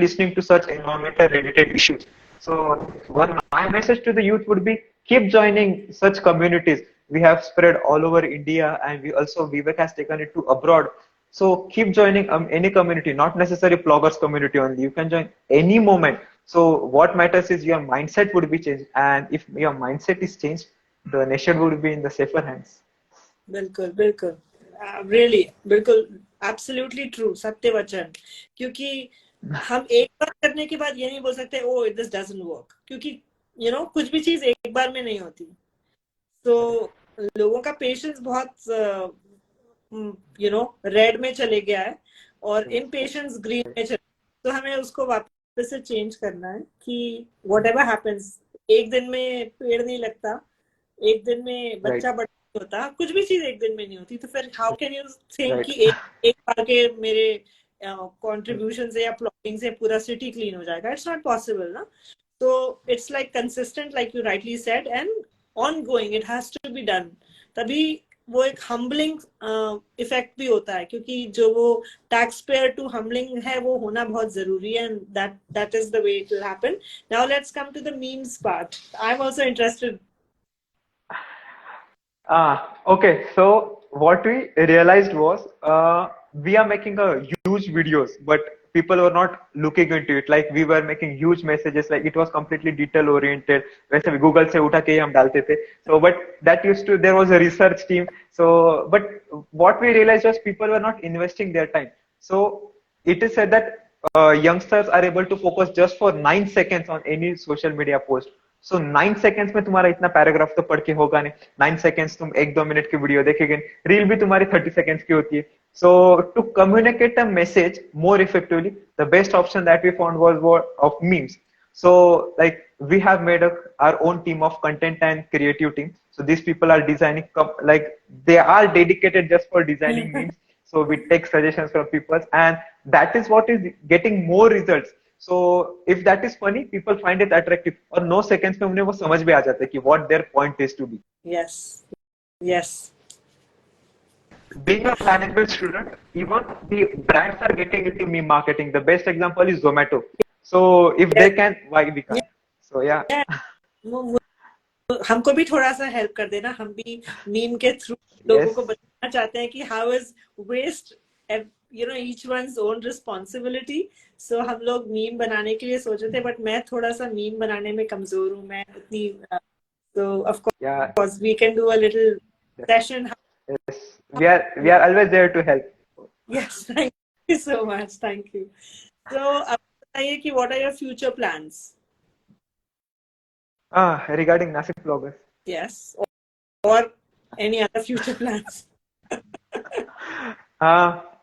listening to such environmental related issues. So one my message to the youth would be, keep joining such communities. We have spread all over India, and we also Vivek has taken it to abroad. So keep joining any community, not necessarily Ploggers community only. You can join any moment. So what matters is your mindset would be changed, and if your mindset is changed, the nation would be in the safer hands. बिल्कुल बिल्कुल really बिल्कुल absolutely true सत्य वचन क्योंकि हम एक बार करने के बाद ये नहीं बोल सकते ओ दिस डजंट वर्क क्योंकि कुछ भी चीज एक बार में नहीं होती तो लोगों का पेशेंस बहुत रेड में चले गया है और इम्पेशेंस ग्रीन में चले तो हमें उसको वापस से चेंज करना है कि व्हाटएवर हैपेंस एक दिन में पेड़ नहीं लगता एक दिन में बच्चा बड़ा होता कुछ भी चीज एक दिन में नहीं होती तो फिर हाउ कैन यू थिंक कि एक बार के मेरे कंट्रीब्यूशन से या प्लॉटिंग से पूरा सिटी क्लीन हो जाएगा इट्स नॉट पॉसिबल ना तो it's like consistent like you rightly said and ongoing it has to be done तभी वो एक हम्बलिंग इफेक्ट भी होता है क्योंकि जो वो टैक्स पेयर टू हम्बलिंग है वो होना बहुत जरूरी है and that is the way it will happen now let's come to the memes part I am also interested Okay. So what we realized was, we are making a huge videos, but people were not looking into it. Like we were making huge messages, like it was completely detail oriented. वैसे भी Google से उठा के ही हम डालते थे. So, but that used to, there was a research team. So, but what we realized was people were not investing their time. So it is said that youngsters are able to focus just for 9 seconds on any social media post. So 9 seconds में तुम्हारा इतना paragraph तो पढ़ के होगा नहीं. 9 seconds तुम 1-2 minute की वीडियो देखेगे. रील भी तुम्हारी 30 सेकेंड्स की होती है. So to communicate a message more effectively, the best option that we found was of memes. So like we have made our own team of content and creative team. So these people are designing, like they are dedicated just for designing memes. So we take suggestions from people, and that is what is getting more results. So if that is funny, people find it attractive. और 9 seconds में उन्हें वो समझ में आ जाता है कि what their point is to be. Yes. Yes. Being a management student, even the brands are getting into meme marketing. The best example is Zomato. So if they can, why we can't? So yeah. हमको भी थोड़ा सा help कर देना हम भी meme के through लोगों को बताना चाहते हैं कि how is waste each one's own responsibility. So हम लोग मीम बनाने के लिए सोचे थे बट मैं थोड़ा सा मीम बनाने में कमजोर हूँ मैं उतनी so of course we can do a little session. Yes, we are always there to help. Yes, thank you so much. Thank you. So अब बताइए कि what are your future plans? Regarding Nashik Ploggers. Yes, or any other future plans?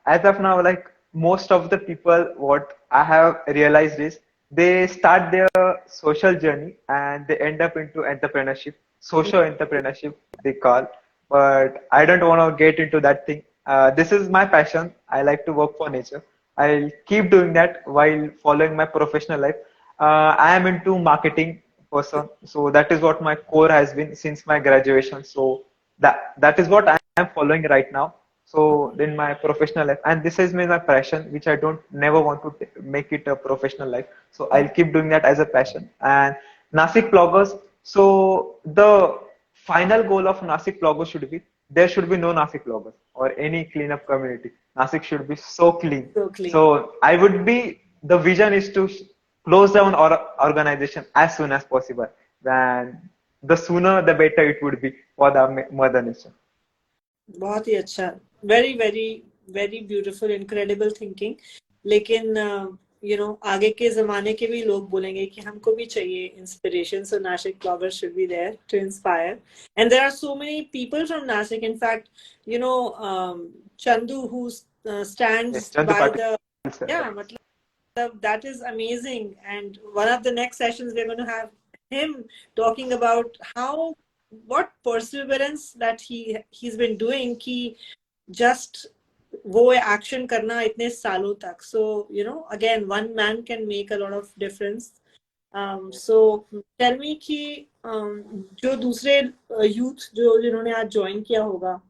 As of now, like most of the people, what I have realized is they start their social journey and they end up into entrepreneurship, social entrepreneurship they call. But I don't want to get into that thing. This is my passion. I like to work for nature. I'll keep doing that while following my professional life. I am into marketing person, so that is what my core has been since my graduation. So that is what I am following right now. So in my professional life, and this is my passion, which I don't never want to make it a professional life. So I'll keep doing that as a passion. And Nashik Ploggers. So the final goal of Nashik Ploggers should be there should be no Nashik Ploggers or any cleanup community. Nashik should be so clean. So clean. So I would be the vision is to close down our organization as soon as possible. Then the sooner the better it would be for the mother nature. बहुत ही अच्छा, very very very beautiful, incredible thinking. लेकिन आगे के जमाने के भी लोग बोलेंगे कि हमको भी चाहिए inspiration, so Nashik bloggers should be there to inspire. And there are so many people from Nashik, in fact Chandu who stands by the, मतलब that is amazing. And one of the next sessions we're going to have him talking about what perseverance that he's been doing कि just वो action करना इतने सालों तक. So again, one man can make a lot of difference. So tell me कि जो दूसरे youth जिन्होंने आज join किया होगा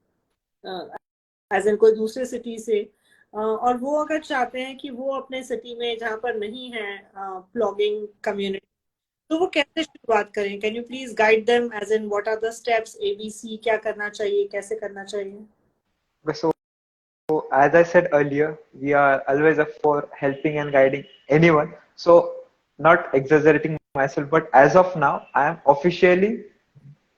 as in कोई दूसरे सिटी से, और वो अगर चाहते हैं कि वो अपने सिटी में जहाँ पर नहीं है प्लॉगिंग कम्युनिटी, तो वो कैसे शुरुआत करें? Can you please guide them as in what are the steps, ABC, क्या करना चाहिए, कैसे करना चाहिए? So as I said earlier, we are always up for helping and guiding anyone. So not exaggerating myself, but as of now, I am officially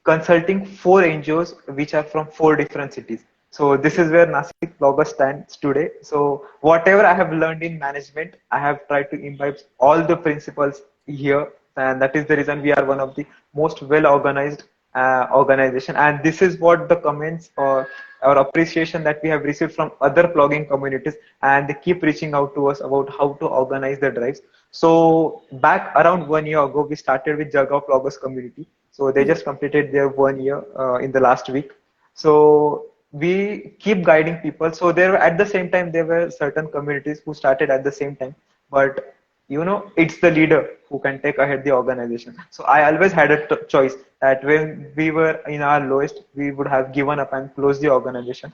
consulting 4 NGOs which are from 4 different cities. So this is where Nashik Blogger stands today. So whatever I have learned in management, I have tried to imbibe all the principles here, and that is the reason we are one of the most well organized organization. And this is what the comments or appreciation that we have received from other blogging communities, and they keep reaching out to us about how to organize the drives. So back around 1 year ago, we started with Jalgaon Bloggers community. So they just completed their 1 year in the last week. So we keep guiding people. So there were, at the same time, there were certain communities who started at the same time, but it's the leader who can take ahead the organization. So I always had a choice that when we were in our lowest, we would have given up and closed the organization.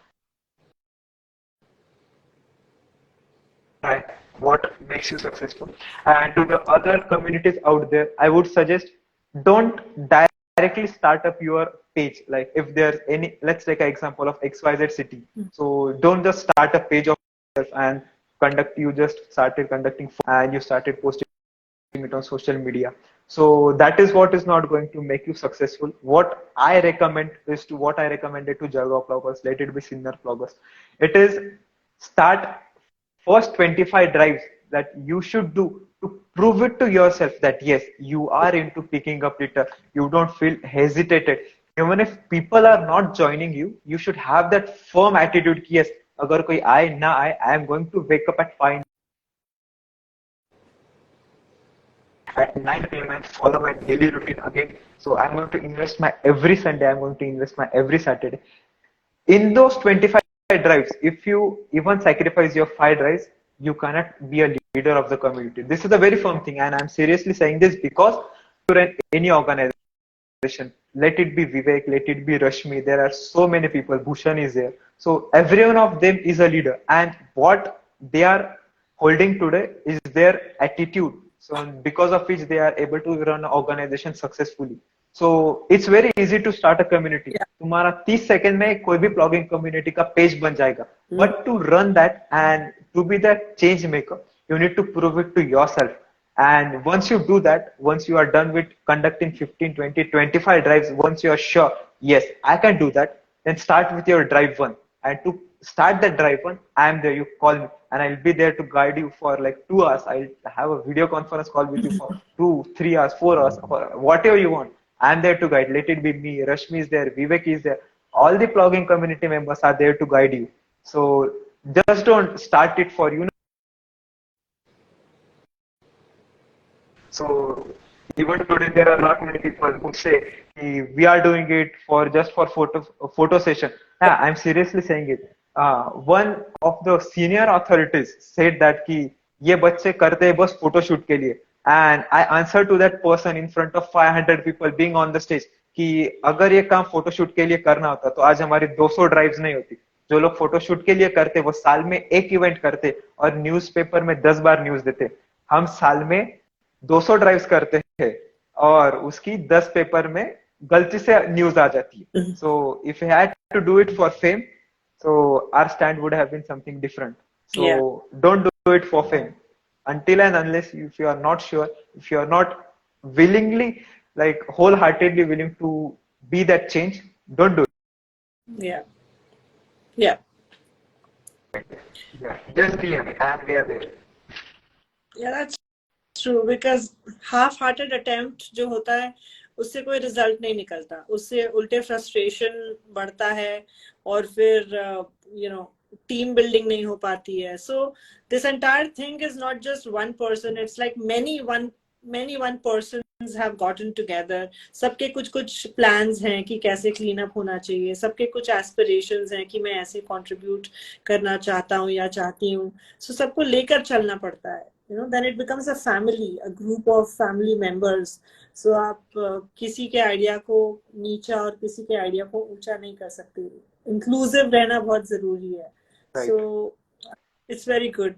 Right. What makes you successful? And to the other communities out there, I would suggest don't directly start up your page. Like if there's any, let's take an example of XYZ city. So don't just start a page of yourself and you just started conducting and you started posting it on social media. So that is what is not going to make you successful. What I recommend is to what I recommended to Jalgaon bloggers, let it be senior bloggers. It is start first 25 drives that you should do to prove it to yourself that yes, you are into picking up litter. You don't feel hesitated. Even if people are not joining you, you should have that firm attitude. Yes, अगर कोई आए ना आए, I am going to wake up at 5 at 9 p.m. and follow my daily routine again. So I'm going to invest my every Sunday. I'm going to invest my every Saturday. In those 25 drives, if you even sacrifice your 5 drives, you cannot be a leader of the community. This is a very firm thing, and I'm seriously saying this because you're in any organization. Let it be Vivek, let it be Rashmi. There are so many people. Bhushan is there. So every one of them is a leader, and what they are holding today is their attitude. So because of which they are able to run an organization successfully. So it's very easy to start a community. तुम्हारा 30 second में कोई भी blogging community का page बन जाएगा. But to run that and to be the change maker, you need to prove it to yourself. And once you do that, once you are done with conducting 15, 20, 25 drives, once you are sure, yes, I can do that, then start with your drive one. And to start that drive one, I am there. You call me, and I'll be there to guide you for like 2 hours. I'll have a video conference call with you for 2, 3 hours, 4 hours, whatever you want. I'm there to guide. Let it be me. Rashmi is there. Vivek is there. All the blogging community members are there to guide you. So just don't start it for So even today, there are not many people who say we are doing it for just for photo session. Yeah, I'm seriously saying it. One of the senior authorities said that कि ये बच्चे करते हैं बस photo shoot के लिए, and I answered to that person in front of 500 people being on the stage कि अगर ये काम फोटो शूट के लिए करना होता तो आज हमारी 200 ड्राइव्स नहीं होती. जो लोग फोटो शूट के लिए करते वो साल में एक इवेंट करते और न्यूज़पेपर में 10 बार न्यूज देते. हम साल में 200 ड्राइव्स करते हैं और उसकी 10 पेपर में गलती से न्यूज आ जाती है. So if you had to do it for fame, so our stand would have been something different. So Yeah. don't do it for fame until and unless if you are not sure, if you are not willingly, like wholeheartedly willing to be that change, don't do it. Yeah. Yeah. Yeah, just be it and we are there. Yeah, that's true, because half-hearted attempt जो होता है उससे कोई result नहीं निकलता, उससे उल्टे frustration बढ़ता है और फिर टीम बिल्डिंग नहीं हो पाती है. So this entire thing is not just one person, it's like many one persons have gotten together. सबके कुछ कुछ प्लान्स हैं कि कैसे क्लीन अप होना चाहिए, सबके कुछ एस्पिरेशंस हैं कि मैं ऐसे कंट्रीब्यूट करना चाहता हूँ या चाहती हूँ. सो सबको लेकर चलना पड़ता है. Then it becomes a family, a group of family members. So आप किसी के आइडिया को नीचा और किसी के आइडिया को ऊंचा नहीं कर सकते. इंक्लूसिव रहना बहुत जरूरी है. Right. So it's very good.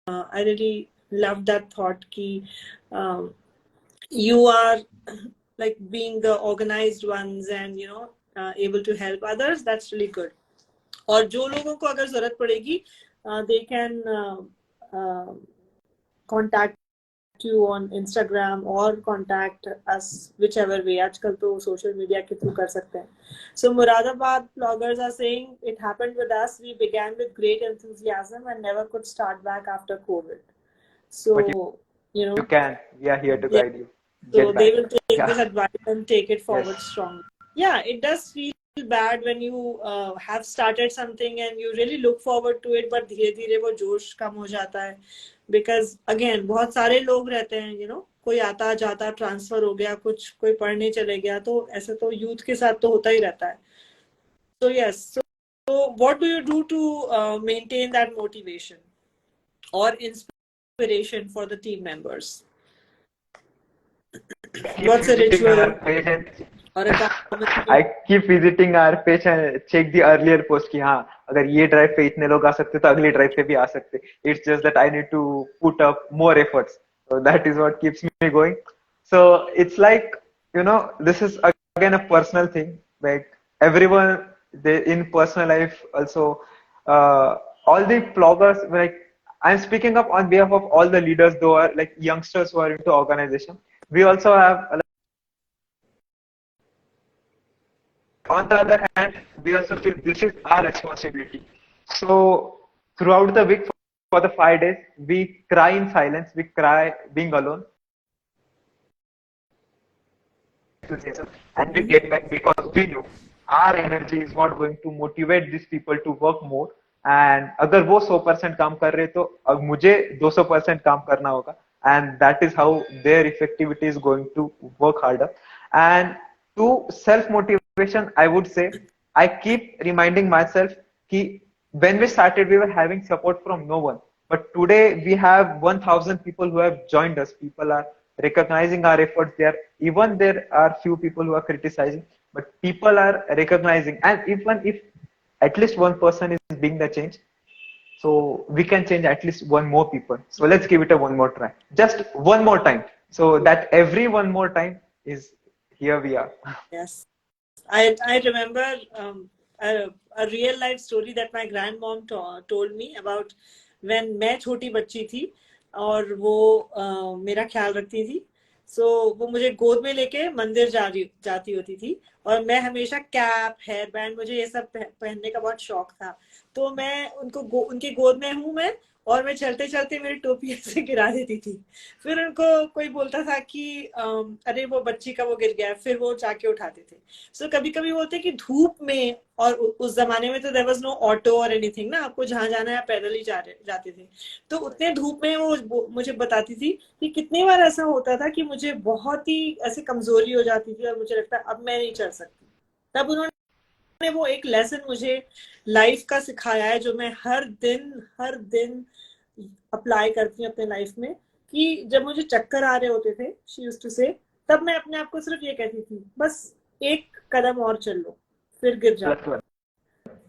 I really love that thought कि you are like being the organized ones and able to help others. That's really good. और जो लोगों को अगर जरूरत पड़ेगी, they can contact you on Instagram or contact us whichever way. आजकल तो social media के through कर सकते हैं. So Muradabad bloggers are saying it happened with us. We began with great enthusiasm and never could start back after COVID. So But you can. We are here to yeah. guide you. So Get they back. will take Yeah. this advice and take it forward Yes. strongly. Yeah, it does feel bad when you have started something and you really look forward to it, but धीरे धीरे वो जोश कम हो जाता है. Because again बहुत सारे लोग रहते हैं, कोई आता जाता ट्रांसफर हो गया, कुछ कोई पढ़ने चले गया, तो ऐसे तो यूथ के साथ तो होता ही रहता है. So yes, so what do you do to maintain that motivation or inspiration for the team members? What's a ritual or a common I keep visiting our page and check the earlier post कि हाँ अगर ये drive पे इतने लोग आ सकते तो अगली ड्राइव पे भी आ सकते. It's just that I need to put up more efforts. So that is what keeps me going. So it's like this is again a personal thing. Like everyone, they in personal life also, all the bloggers, like I'm speaking up on behalf of all the leaders, though are like youngsters who are into organization. We also have. On the other hand, we also feel this is our responsibility. So throughout the week, for the 5 days, we cry in silence. We cry being alone, and we get back because we know our energy is not going to motivate these people to work more. And अगर वो 100% काम कर रहे तो अब मुझे 200% काम करना होगा. And that is how their effectivity is going to work harder. And to self-motivation, I would say, I keep reminding myself that when we started, we were having support from no one. But today, we have 1,000 people who have joined us. People are recognizing our efforts there. Even there are few people who are criticizing, but people are recognizing. And even if at least one person is being the change, so we can change at least one more people. So let's give it a one more try. Just one more time. So that every one more time is here we are. Yes. I remember a real life story that my grandmom told me about when मैं छोटी बच्ची थी और वो मेरा ख्याल रखती थी. So वो मुझे गोद में लेके मंदिर जाती होती थी और मैं हमेशा कैप, हेयर बैंड, मुझे ये सब पहनने का बहुत शौक था. तो मैं उनकी गोद में हूँ मैं और मैं चलते चलते मेरी टोपी ऐसे गिरा देती थी। फिर उनको कोई बोलता था कि अरे वो बच्ची का वो गिर गया है, फिर वो जाके उठाते थे। सो कभी कभी बोलते कि धूप में, और उस जमाने में तो देयर वाज नो ऑटो और एनीथिंग ना, आपको जहां जाना है आप पैदल ही जाते थे। तो उतने धूप में वो मुझे बताती थी कि कितनी बार ऐसा होता था कि मुझे बहुत ही ऐसे कमजोरी हो जाती थी और मुझे लगता अब मैं नहीं चल सकती। तब उन्होंने वो एक लेसन मुझे लाइफ का सिखाया है, जो मैं हर दिन अप्लाई करती हूँ अपने लाइफ में। कि जब मुझे चक्कर आ रहे होते थे, शी यूज्ड टू से, तब मैं अपने आप को सिर्फ ये कहती थी, बस एक कदम और चल लो, फिर गिर जाओ। That's what.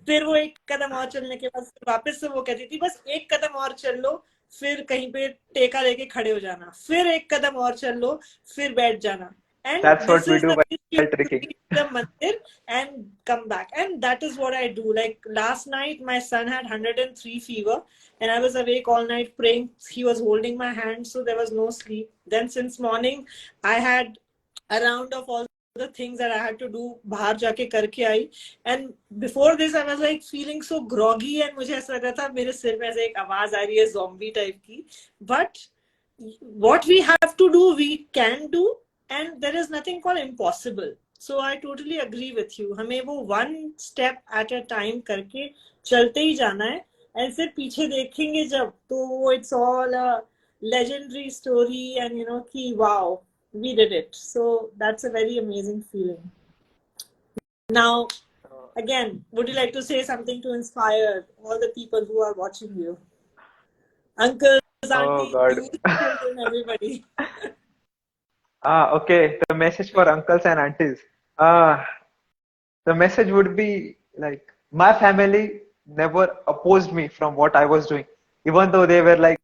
फिर वो एक कदम और चलने के बाद वापस से वो कहती थी, बस एक कदम और चल लो, फिर कहीं पे टेका लेके खड़े हो जाना, फिर एक कदम और चल लो, फिर बैठ जाना। And That's this what we is do the by way you tricking. reach the mandir and come back. And that is what I do. Like last night, my son had 103 fever, and I was awake all night praying. He was holding my hand, so there was no sleep. Then since morning, I had a round of all the things that I had to do, बाहर जाके करके आई। And before this I was like feeling so groggy, and मुझे ऐसा लग रहा था मेरे सिर में ऐसे एक आवाज आ रही है zombie type की। But what we have to do, we can do, and there is nothing called impossible. So I totally agree with you, हमें वो one step at a time करके चलते ही जाना है। and फिर पीछे देखेंगे जब, तो it's all a legendary story, and कि wow, we did it. So that's a very amazing feeling. Now, again, would you like to say something to inspire all the people who are watching you? Uncles, Oh aunties, God. youth, children, everybody. Okay. The message for uncles and aunties. Uh, the message would be like my family never opposed me from what I was doing, even though they were like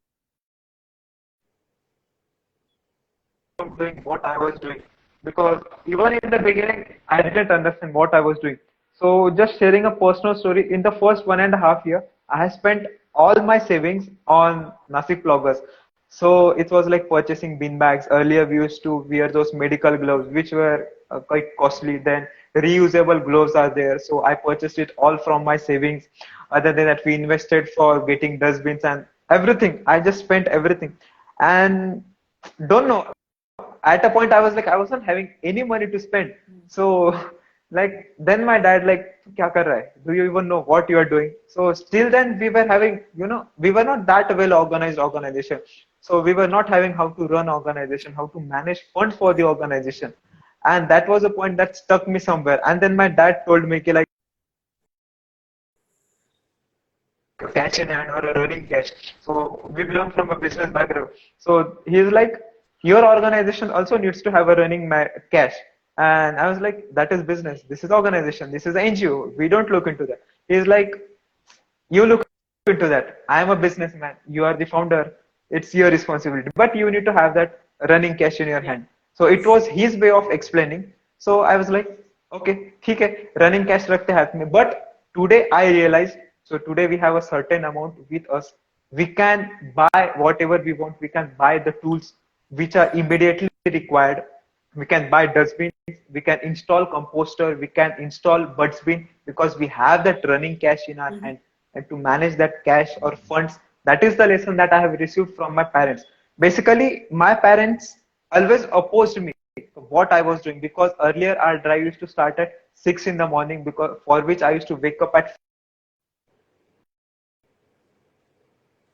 doing what I was doing. Because even in the beginning, I didn't understand what I was doing. So just sharing a personal story, in the first 1.5 year, I have spent all my savings on Nashik Ploggers. So it was like purchasing bin bags. Earlier we used to wear those medical gloves, which were quite costly. Then reusable gloves are there. So I purchased it all from my savings. Other than that, we invested for getting dustbins and everything. I just spent everything. And don't know, at a point I was like, I wasn't having any money to spend. So like then my dad like, kya kar raha hai, do you even know what you are doing? So still then we were having, we were not that well organized organization. So we were not having how to run organization, how to manage funds for the organization. And that was a point that stuck me somewhere. And then my dad told me ki, like, cash in hand or a running cash. So we belong from a business background. So he's like, your organization also needs to have a running cash. And I was like, that is business. This is organization. This is NGO. We don't look into that. He's like, you look into that. I am a businessman. You are the founder. It's your responsibility. But you need to have that running cash in your hand. So it was his way of explaining. So I was like, okay, ठीक है, running cash रखते हैं हाथ में. But today I realized, so today we have a certain amount with us. We can buy whatever we want. We can buy the tools which are immediately required. We can buy dustbins, we can install composter, we can install buds bin, because we have that running cash in our hand. And to manage that cash or funds, that is the lesson that I have received from my parents. Basically my parents always opposed me what I was doing, because earlier our drive used to start at 6 in the morning, because for which I used to wake up at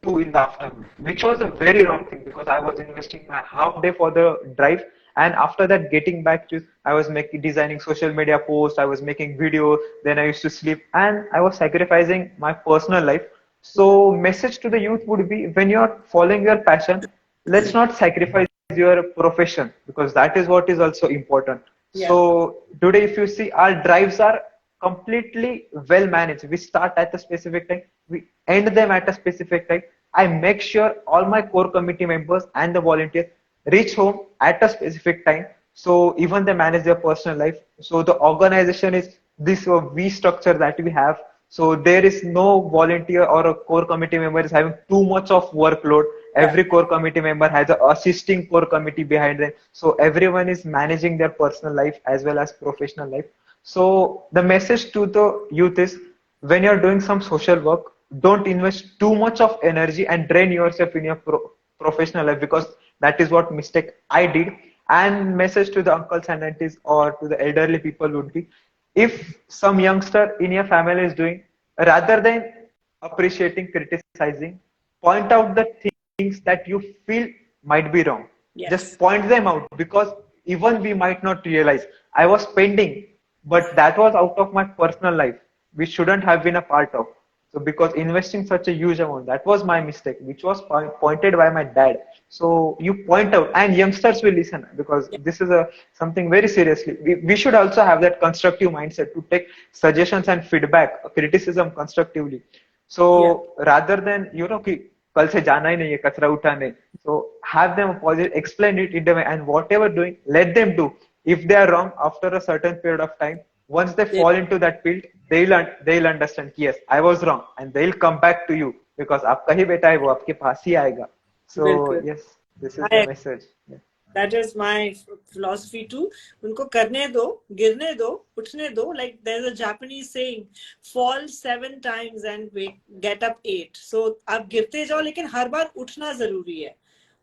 2 in the afternoon, which was a very wrong thing, because I was investing my half day for the drive. And after that, getting back to, I was making designing social media posts, I was making video, then I used to sleep, and I was sacrificing my personal life. So message to the youth would be, when you're following your passion, let's not sacrifice your profession, because that is what is also important. Yeah. So today, if you see, our drives are completely well managed. We start at a specific time, we end them at a specific time. I make sure all my core committee members and the volunteers reach home at a specific time. So even they manage their personal life. So the organization is this V structure that we have. So there is no volunteer or a core committee member is having too much of workload. Every core committee member has an assisting core committee behind them. So everyone is managing their personal life as well as professional life. So the message to the youth is, when you're doing some social work, don't invest too much of energy and drain yourself in your professional life, because that is what mistake I did. And message to the uncles and aunties or to the elderly people would be, if some youngster in your family is doing, rather than appreciating, criticizing, point out the things that you feel might be wrong. Just Yes. point them out, because even we might not realize I was spending, but that was out of my personal life, which shouldn't have been a part of. So because investing such a huge amount, that was my mistake, which was pointed by my dad. So you point out, and youngsters will listen, because Yeah. this is a something very seriously. We should also have that constructive mindset to take suggestions and feedback, criticism constructively. Yeah. So rather than कि कल से जाना ही नहीं है कचरा उठाने, so have them positive, explain it in the way, and whatever doing, let them do. If they are wrong after a certain period of time, once they They- fall into that field, they'll understand कि yes, I was wrong, and they'll come back to you, because आपका ही बेटा है वो आपके पास ही आएगा. So बिल्कुल. yes, this is the message. Yeah. That is my philosophy too. उनको करने दो, गिरने दो, उठने दो. Like there's a Japanese saying, fall 7 times and get up 8. So आप गिरते जाओ, लेकिन हर बार उठना जरूरी है.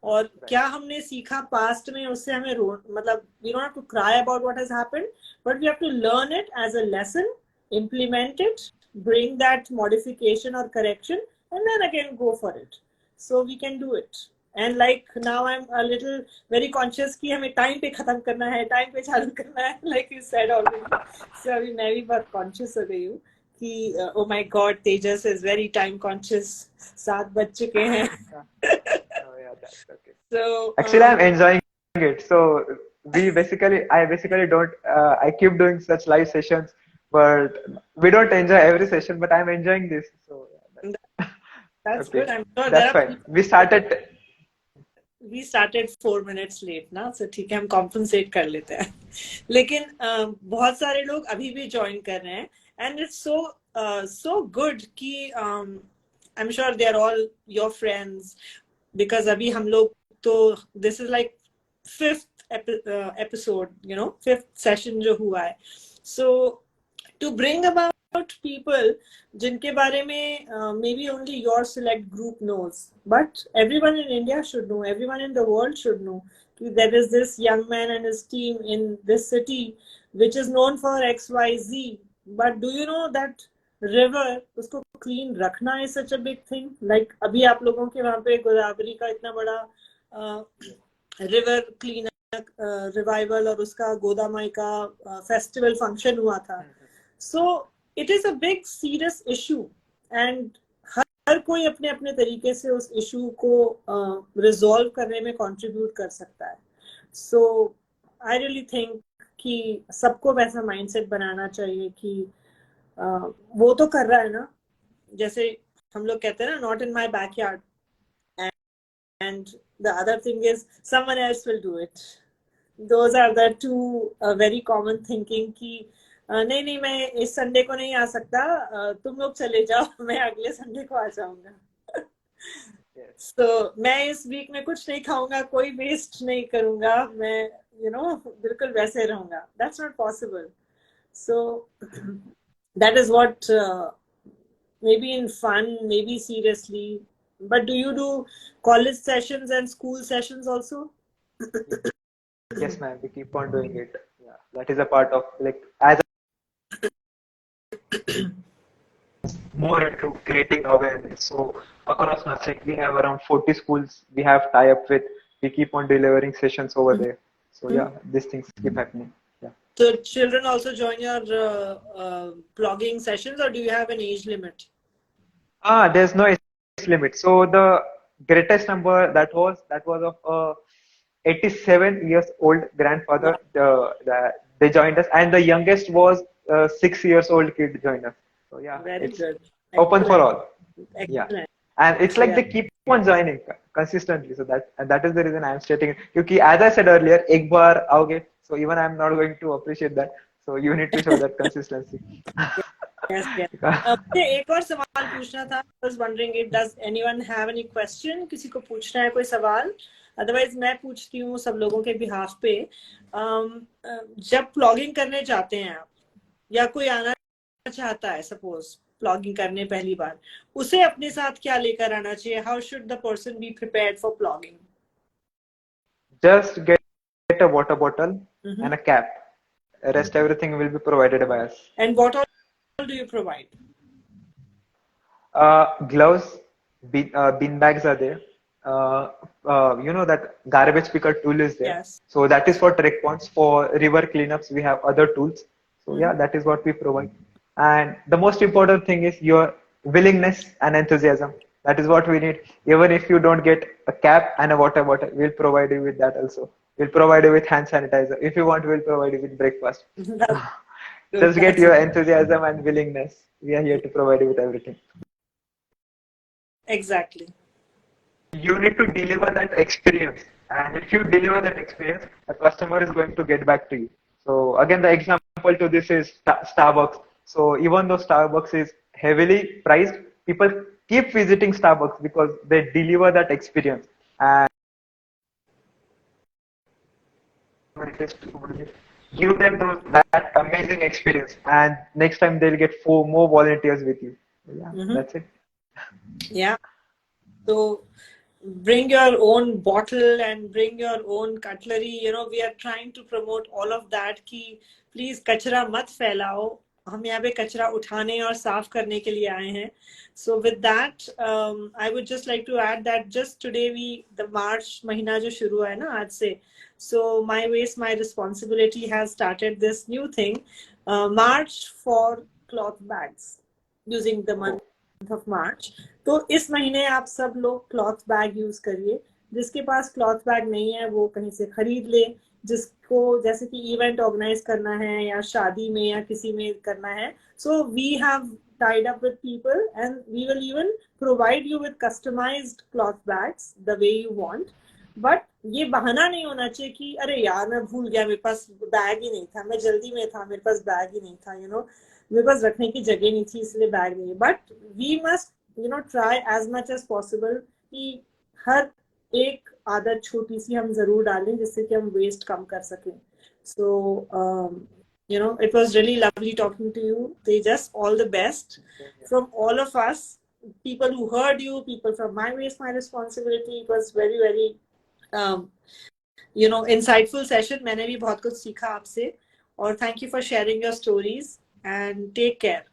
और क्या हमने सीखा पास्ट में, उससे हमें मतलब we don't have to cry about what has happened, but we have to learn it as a lesson, implement it, bring that modification or correction, and then again go for it. So we can do it. And like now I'm a little very conscious कि हमें time पे खत्म करना है, time पे चालू करना है, like you said already. So अभी मैं भी बहुत conscious हो गई हूँ कि oh my God, Tejas is very time conscious. 7 बज चुके हैं. Oh yeah, that's okay. So Actually, I'm enjoying it. So I basically don't. I keep doing such live sessions, but we don't enjoy every session. But I'm enjoying this. So yeah, that's okay, good. I'm sure there that's are fine. people. We started 4 minutes late ना, so ठीक है, हम compensate कर लेते हैं. लेकिन बहुत सारे लोग अभी भी join कर रहे हैं, and it's so good कि I'm sure they are all your friends, because अभी हम लोग तो this is like 5th episode, you know, 5th session जो हुआ है. So to bring about people जिनके बारे में maybe only your select group knows, but everyone in India should know, everyone in the world should know, there is this young man and his team in this city which is known for XYZ. But do you know that river, उसको clean रखना is such a big thing? Like अभी आप लोगों के वहाँ पे गोदावरी का इतना बड़ा river clean revival और उसका गोदामाई का फेस्टिवल फंक्शन हुआ था. So it is a big serious issue, and हर कोई अपने अपने तरीके से उस इशू को रिजॉल्व करने में कंट्रीब्यूट कर सकता है. So I really think कि सबको वैसा माइंडसेट बनाना चाहिए कि वो तो कर रहा है ना, जैसे हम लोग कहते हैं ना, not in my backyard, and the other thing is someone else will do it. Those are the two very common thinking कि नहीं नहीं मैं इस संडे को नहीं आ सकता, तुम लोग चले जाओ, मैं अगले संडे को आ जाऊंगा. So मैं इस वीक में कुछ नहीं खाऊंगा, कोई वेस्ट नहीं करूंगा, मैं बिल्कुल वैसे रहूंगा. That's not possible. So that is what maybe in fun, maybe seriously. But do you do college sessions and school sessions also? Yes, ma'am. We keep on doing it. Yeah, that is a part of, like, as more into creating awareness. So across Nashik, we have around 40 schools we have tie up with. We keep on delivering sessions over there. So yeah, these things keep happening. Yeah. So children also join your plogging sessions, or do you have an age limit? There's no age limit. So the greatest number that was of 87 years old grandfather. They joined us, and the youngest was 6 years old kid joined us. So yeah, Very it's good. open for all. Excellent. Yeah, and it's like Yeah. they keep on joining consistently. So that is the reason I'm stating it. Because as I said earlier, एक बार आओगे, so even I'm not going to appreciate that. So you need to show that consistency. Yes, yes. मुझे एक और सवाल पूछना था. I was wondering if does anyone have any question? किसी को पूछना है कोई सवाल? Otherwise मैं पूछती हूँ सब लोगों के behalf पे. जब प्लॉगिंग करने जाते हैं आप, या कोई आना चाहता है, सपोज प्लॉगिंग करने पहली बार, उसे अपने साथ क्या लेकर आना चाहिए? How should the person be prepared for plogging? Just get a water bottle and a cap. Rest everything will be provided by us. And what all do you provide? Gloves, bean bags are there. You know that garbage picker tool is there. Yes. So that is for trek points. For river cleanups, we have other tools. So yeah, that is what we provide. And the most important thing is your willingness and enthusiasm. That is what we need. Even if you don't get a cap and a water bottle, we'll provide you with that also. We'll provide you with hand sanitizer. If you want, we'll provide you with breakfast. That's good. Just get your enthusiasm and willingness. We are here to provide you with everything. Exactly. You need to deliver that experience, and if you deliver that experience, the customer is going to get back to you. So again, the example to this is Starbucks. So even though Starbucks is heavily priced, people keep visiting Starbucks because they deliver that experience, and it is to give them that amazing experience, and next time they'll get 4 more volunteers with you. Yeah, that's it. Yeah. So bring your own bottle and bring your own cutlery. You know, we are trying to promote all of that कि please कचरा मत फैलाओ, हम यहाँ पे कचरा उठाने और साफ करने के लिए आए हैं. So with that, I would just like to add that just today the March महीना जो शुरू है ना आज से, so My Waste My Responsibility has started this new thing, March for cloth bags, using the month of March. तो इस महीने आप सब लोग क्लॉथ बैग यूज करिए. जिसके पास क्लॉथ बैग नहीं है वो कहीं से खरीद ले. जिसको जैसे कि इवेंट ऑर्गेनाइज करना है या शादी में या किसी में करना है, so we have tied up with people and we will even provide you with customized cloth bags the way you want. But ये बहाना नहीं होना चाहिए कि अरे यार मैं भूल गया, मेरे पास बैग ही नहीं था, मैं जल्दी में था, मेरे पास बैग ही नहीं था, यू नो, मेरे पास रखने की जगह नहीं थी इसलिए बैग नहीं. But we must try as much as possible कि हर एक आदत छोटी सी हम जरूर डालें जिससे कि हम वेस्ट कम कर सकें. सो it was really lovely talking to you, Tejas. All the best from all of us, people who heard you, people from My Waste My Responsibility. It was very very insightful session. मैंने भी बहुत कुछ सीखा आपसे, और thank you for sharing your stories and take care.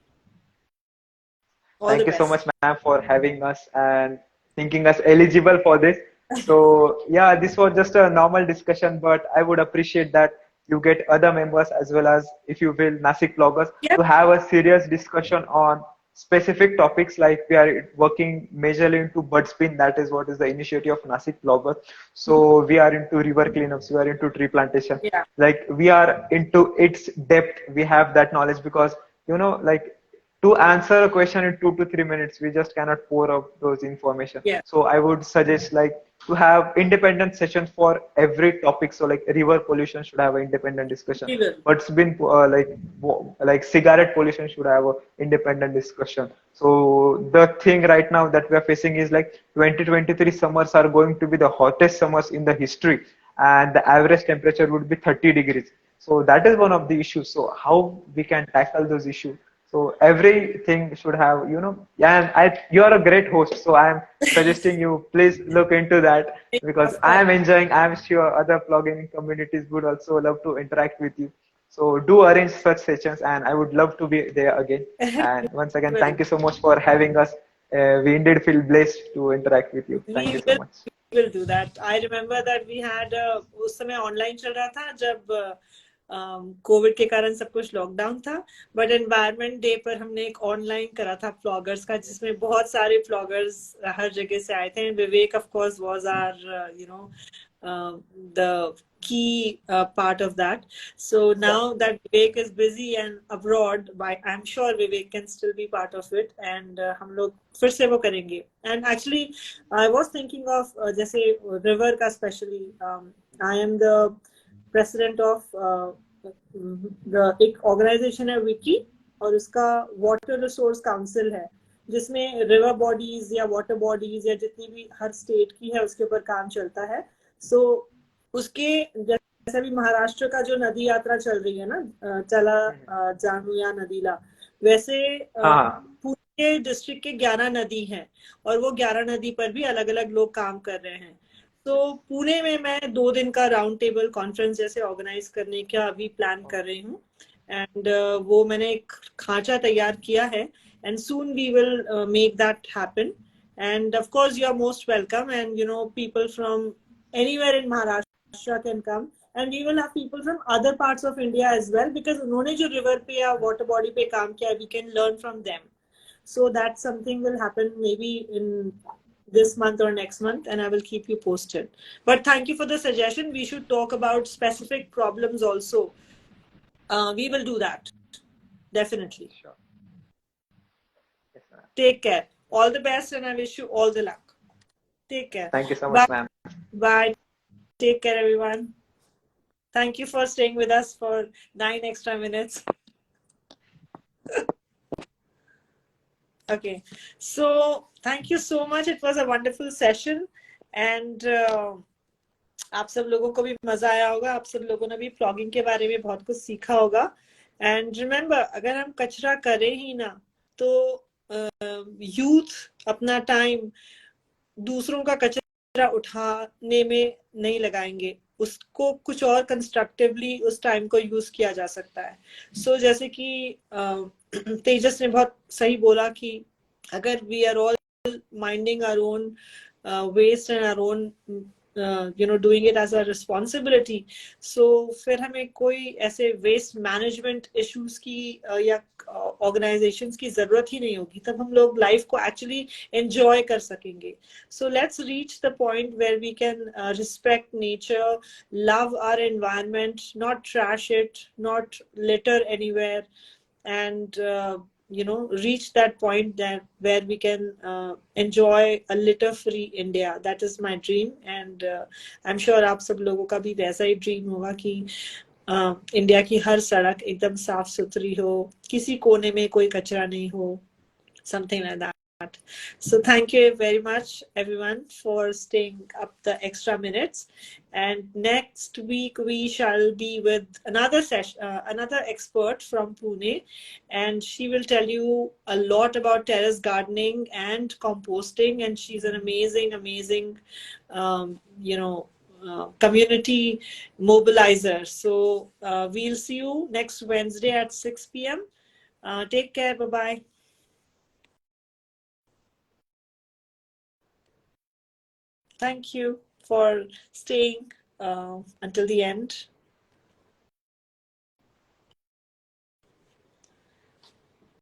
Thank you so much, ma'am, for having us and thinking us eligible for this. So yeah, this was just a normal discussion, but I would appreciate that you get other members as well as, if you will, Nashik Ploggers, to have a serious discussion on specific topics. Like we are working majorly into bird spin. That is what is the initiative of Nashik Ploggers. So we are into river cleanups, we are into tree plantation. Like we are into its depth. We have that knowledge because, like, to answer a question in 2 to 3 minutes, we just cannot pour out those information. So I would suggest like to have independent sessions for every topic. So like river pollution should have an independent discussion. But it's been like cigarette pollution should have an independent discussion. So the thing right now that we are facing is like 2023 summers are going to be the hottest summers in the history, and the average temperature would be 30 degrees. So that is one of the issues. So how we can tackle those issues? So everything should have, and you are a great host. So I am suggesting you please look into that because I am enjoying. I am sure other blogging communities would also love to interact with you. So do arrange such sessions, and I would love to be there again. And once again, thank you so much for having us. We indeed feel blessed to interact with you. Thank you so much. We will do that. I remember that we had उस समय online चल रहा था जब Covid के कारण सब कुछ लॉकडाउन था, बट एनवायरनमेंट डे पर हमने एक ऑनलाइन करा था फ्लॉगर्स का, जिसमें बहुत सारे फ्लॉगर्स हर जगह से आए थे. Vivek of course was our the key part of that. So now that Vivek is busy and abroad, I'm sure Vivek can still be part of it, and हम लोग फिर से वो करेंगे. And actually I was thinking of जैसे river का specially, I am the president of एक organisation है विकी, और उसका वाटर रिसोर्स काउंसिल है जिसमें रिवर बॉडीज या वाटर बॉडीज या जितनी भी हर स्टेट की है उसके ऊपर काम चलता है. सो उसके जैसे भी महाराष्ट्र का जो नदी यात्रा चल रही है ना, चला जानुया नदीला, वैसे हाँ पुणे डिस्ट्रिक्ट के 11 नदी हैं और वो 11 नदी पर भी अलग अलग लोग काम कर रहे हैं। तो पुणे में मैं 2 दिन का राउंड टेबल कॉन्फ्रेंस जैसे ऑर्गेनाइज करने का अभी प्लान कर रही हूँ। एंड वो मैंने एक खांचा तैयार किया है and soon we will make that happen. And of course, you are most welcome. And people from anywhere in Maharashtra can come. And we will have people from other parts of India as well because उन्होंने जो river पे या water body पे काम किया, we can learn from them. So that something will happen maybe in this month or next month, and I will keep you posted. But thank you for the suggestion. We should talk about specific problems also. We will do that definitely. sure. Yes, ma'am. Take care. All the best, and I wish you all the luck. Take care. Thank you so much, Bye. ma'am. Bye. Take care, everyone. Thank you for staying with us for 9 extra minutes. Okay. So, thank you so much. It was a wonderful session. And आप सब लोगों को भी मजा आया होगा। आप सब लोगों ने भी प्लॉगिंग के बारे में बहुत कुछ सीखा होगा। एंड रिमेम्बर, अगर हम कचरा करें ही ना तो यूथ अपना टाइम दूसरों का कचरा उठाने में नहीं लगाएंगे, उसको कुछ और कंस्ट्रक्टिवली उस टाइम को यूज किया जा सकता है। सो जैसे कि तेजस ने बहुत सही बोला कि अगर we are all minding our own waste and our own doing it as a responsibility, so फिर हमें कोई ऐसे वेस्ट मैनेजमेंट इश्यूज की या ऑर्गेनाइजेशंस की जरूरत ही नहीं होगी। तब हम लोग लाइफ को एक्चुअली एंजॉय कर सकेंगे। So let's reach the point where we can respect nature, love our environment, not trash it, not litter anywhere, and reach that point that where we can enjoy a litter-free India. That is my dream, and I'm sure आप सब लोगों का भी वैसा ही dream होगा कि India की हर सड़क एकदम साफ सुथरी हो, किसी कोने में कोई कचरा नहीं हो, something like that. So thank you very much, everyone, for staying up the extra minutes. And next week we shall be with another session, another expert from Pune, and she will tell you a lot about terrace gardening and composting. And she's an amazing, amazing, community mobilizer. So we'll see you next Wednesday at 6 p.m. Take care. Bye bye. Thank you for staying until the end.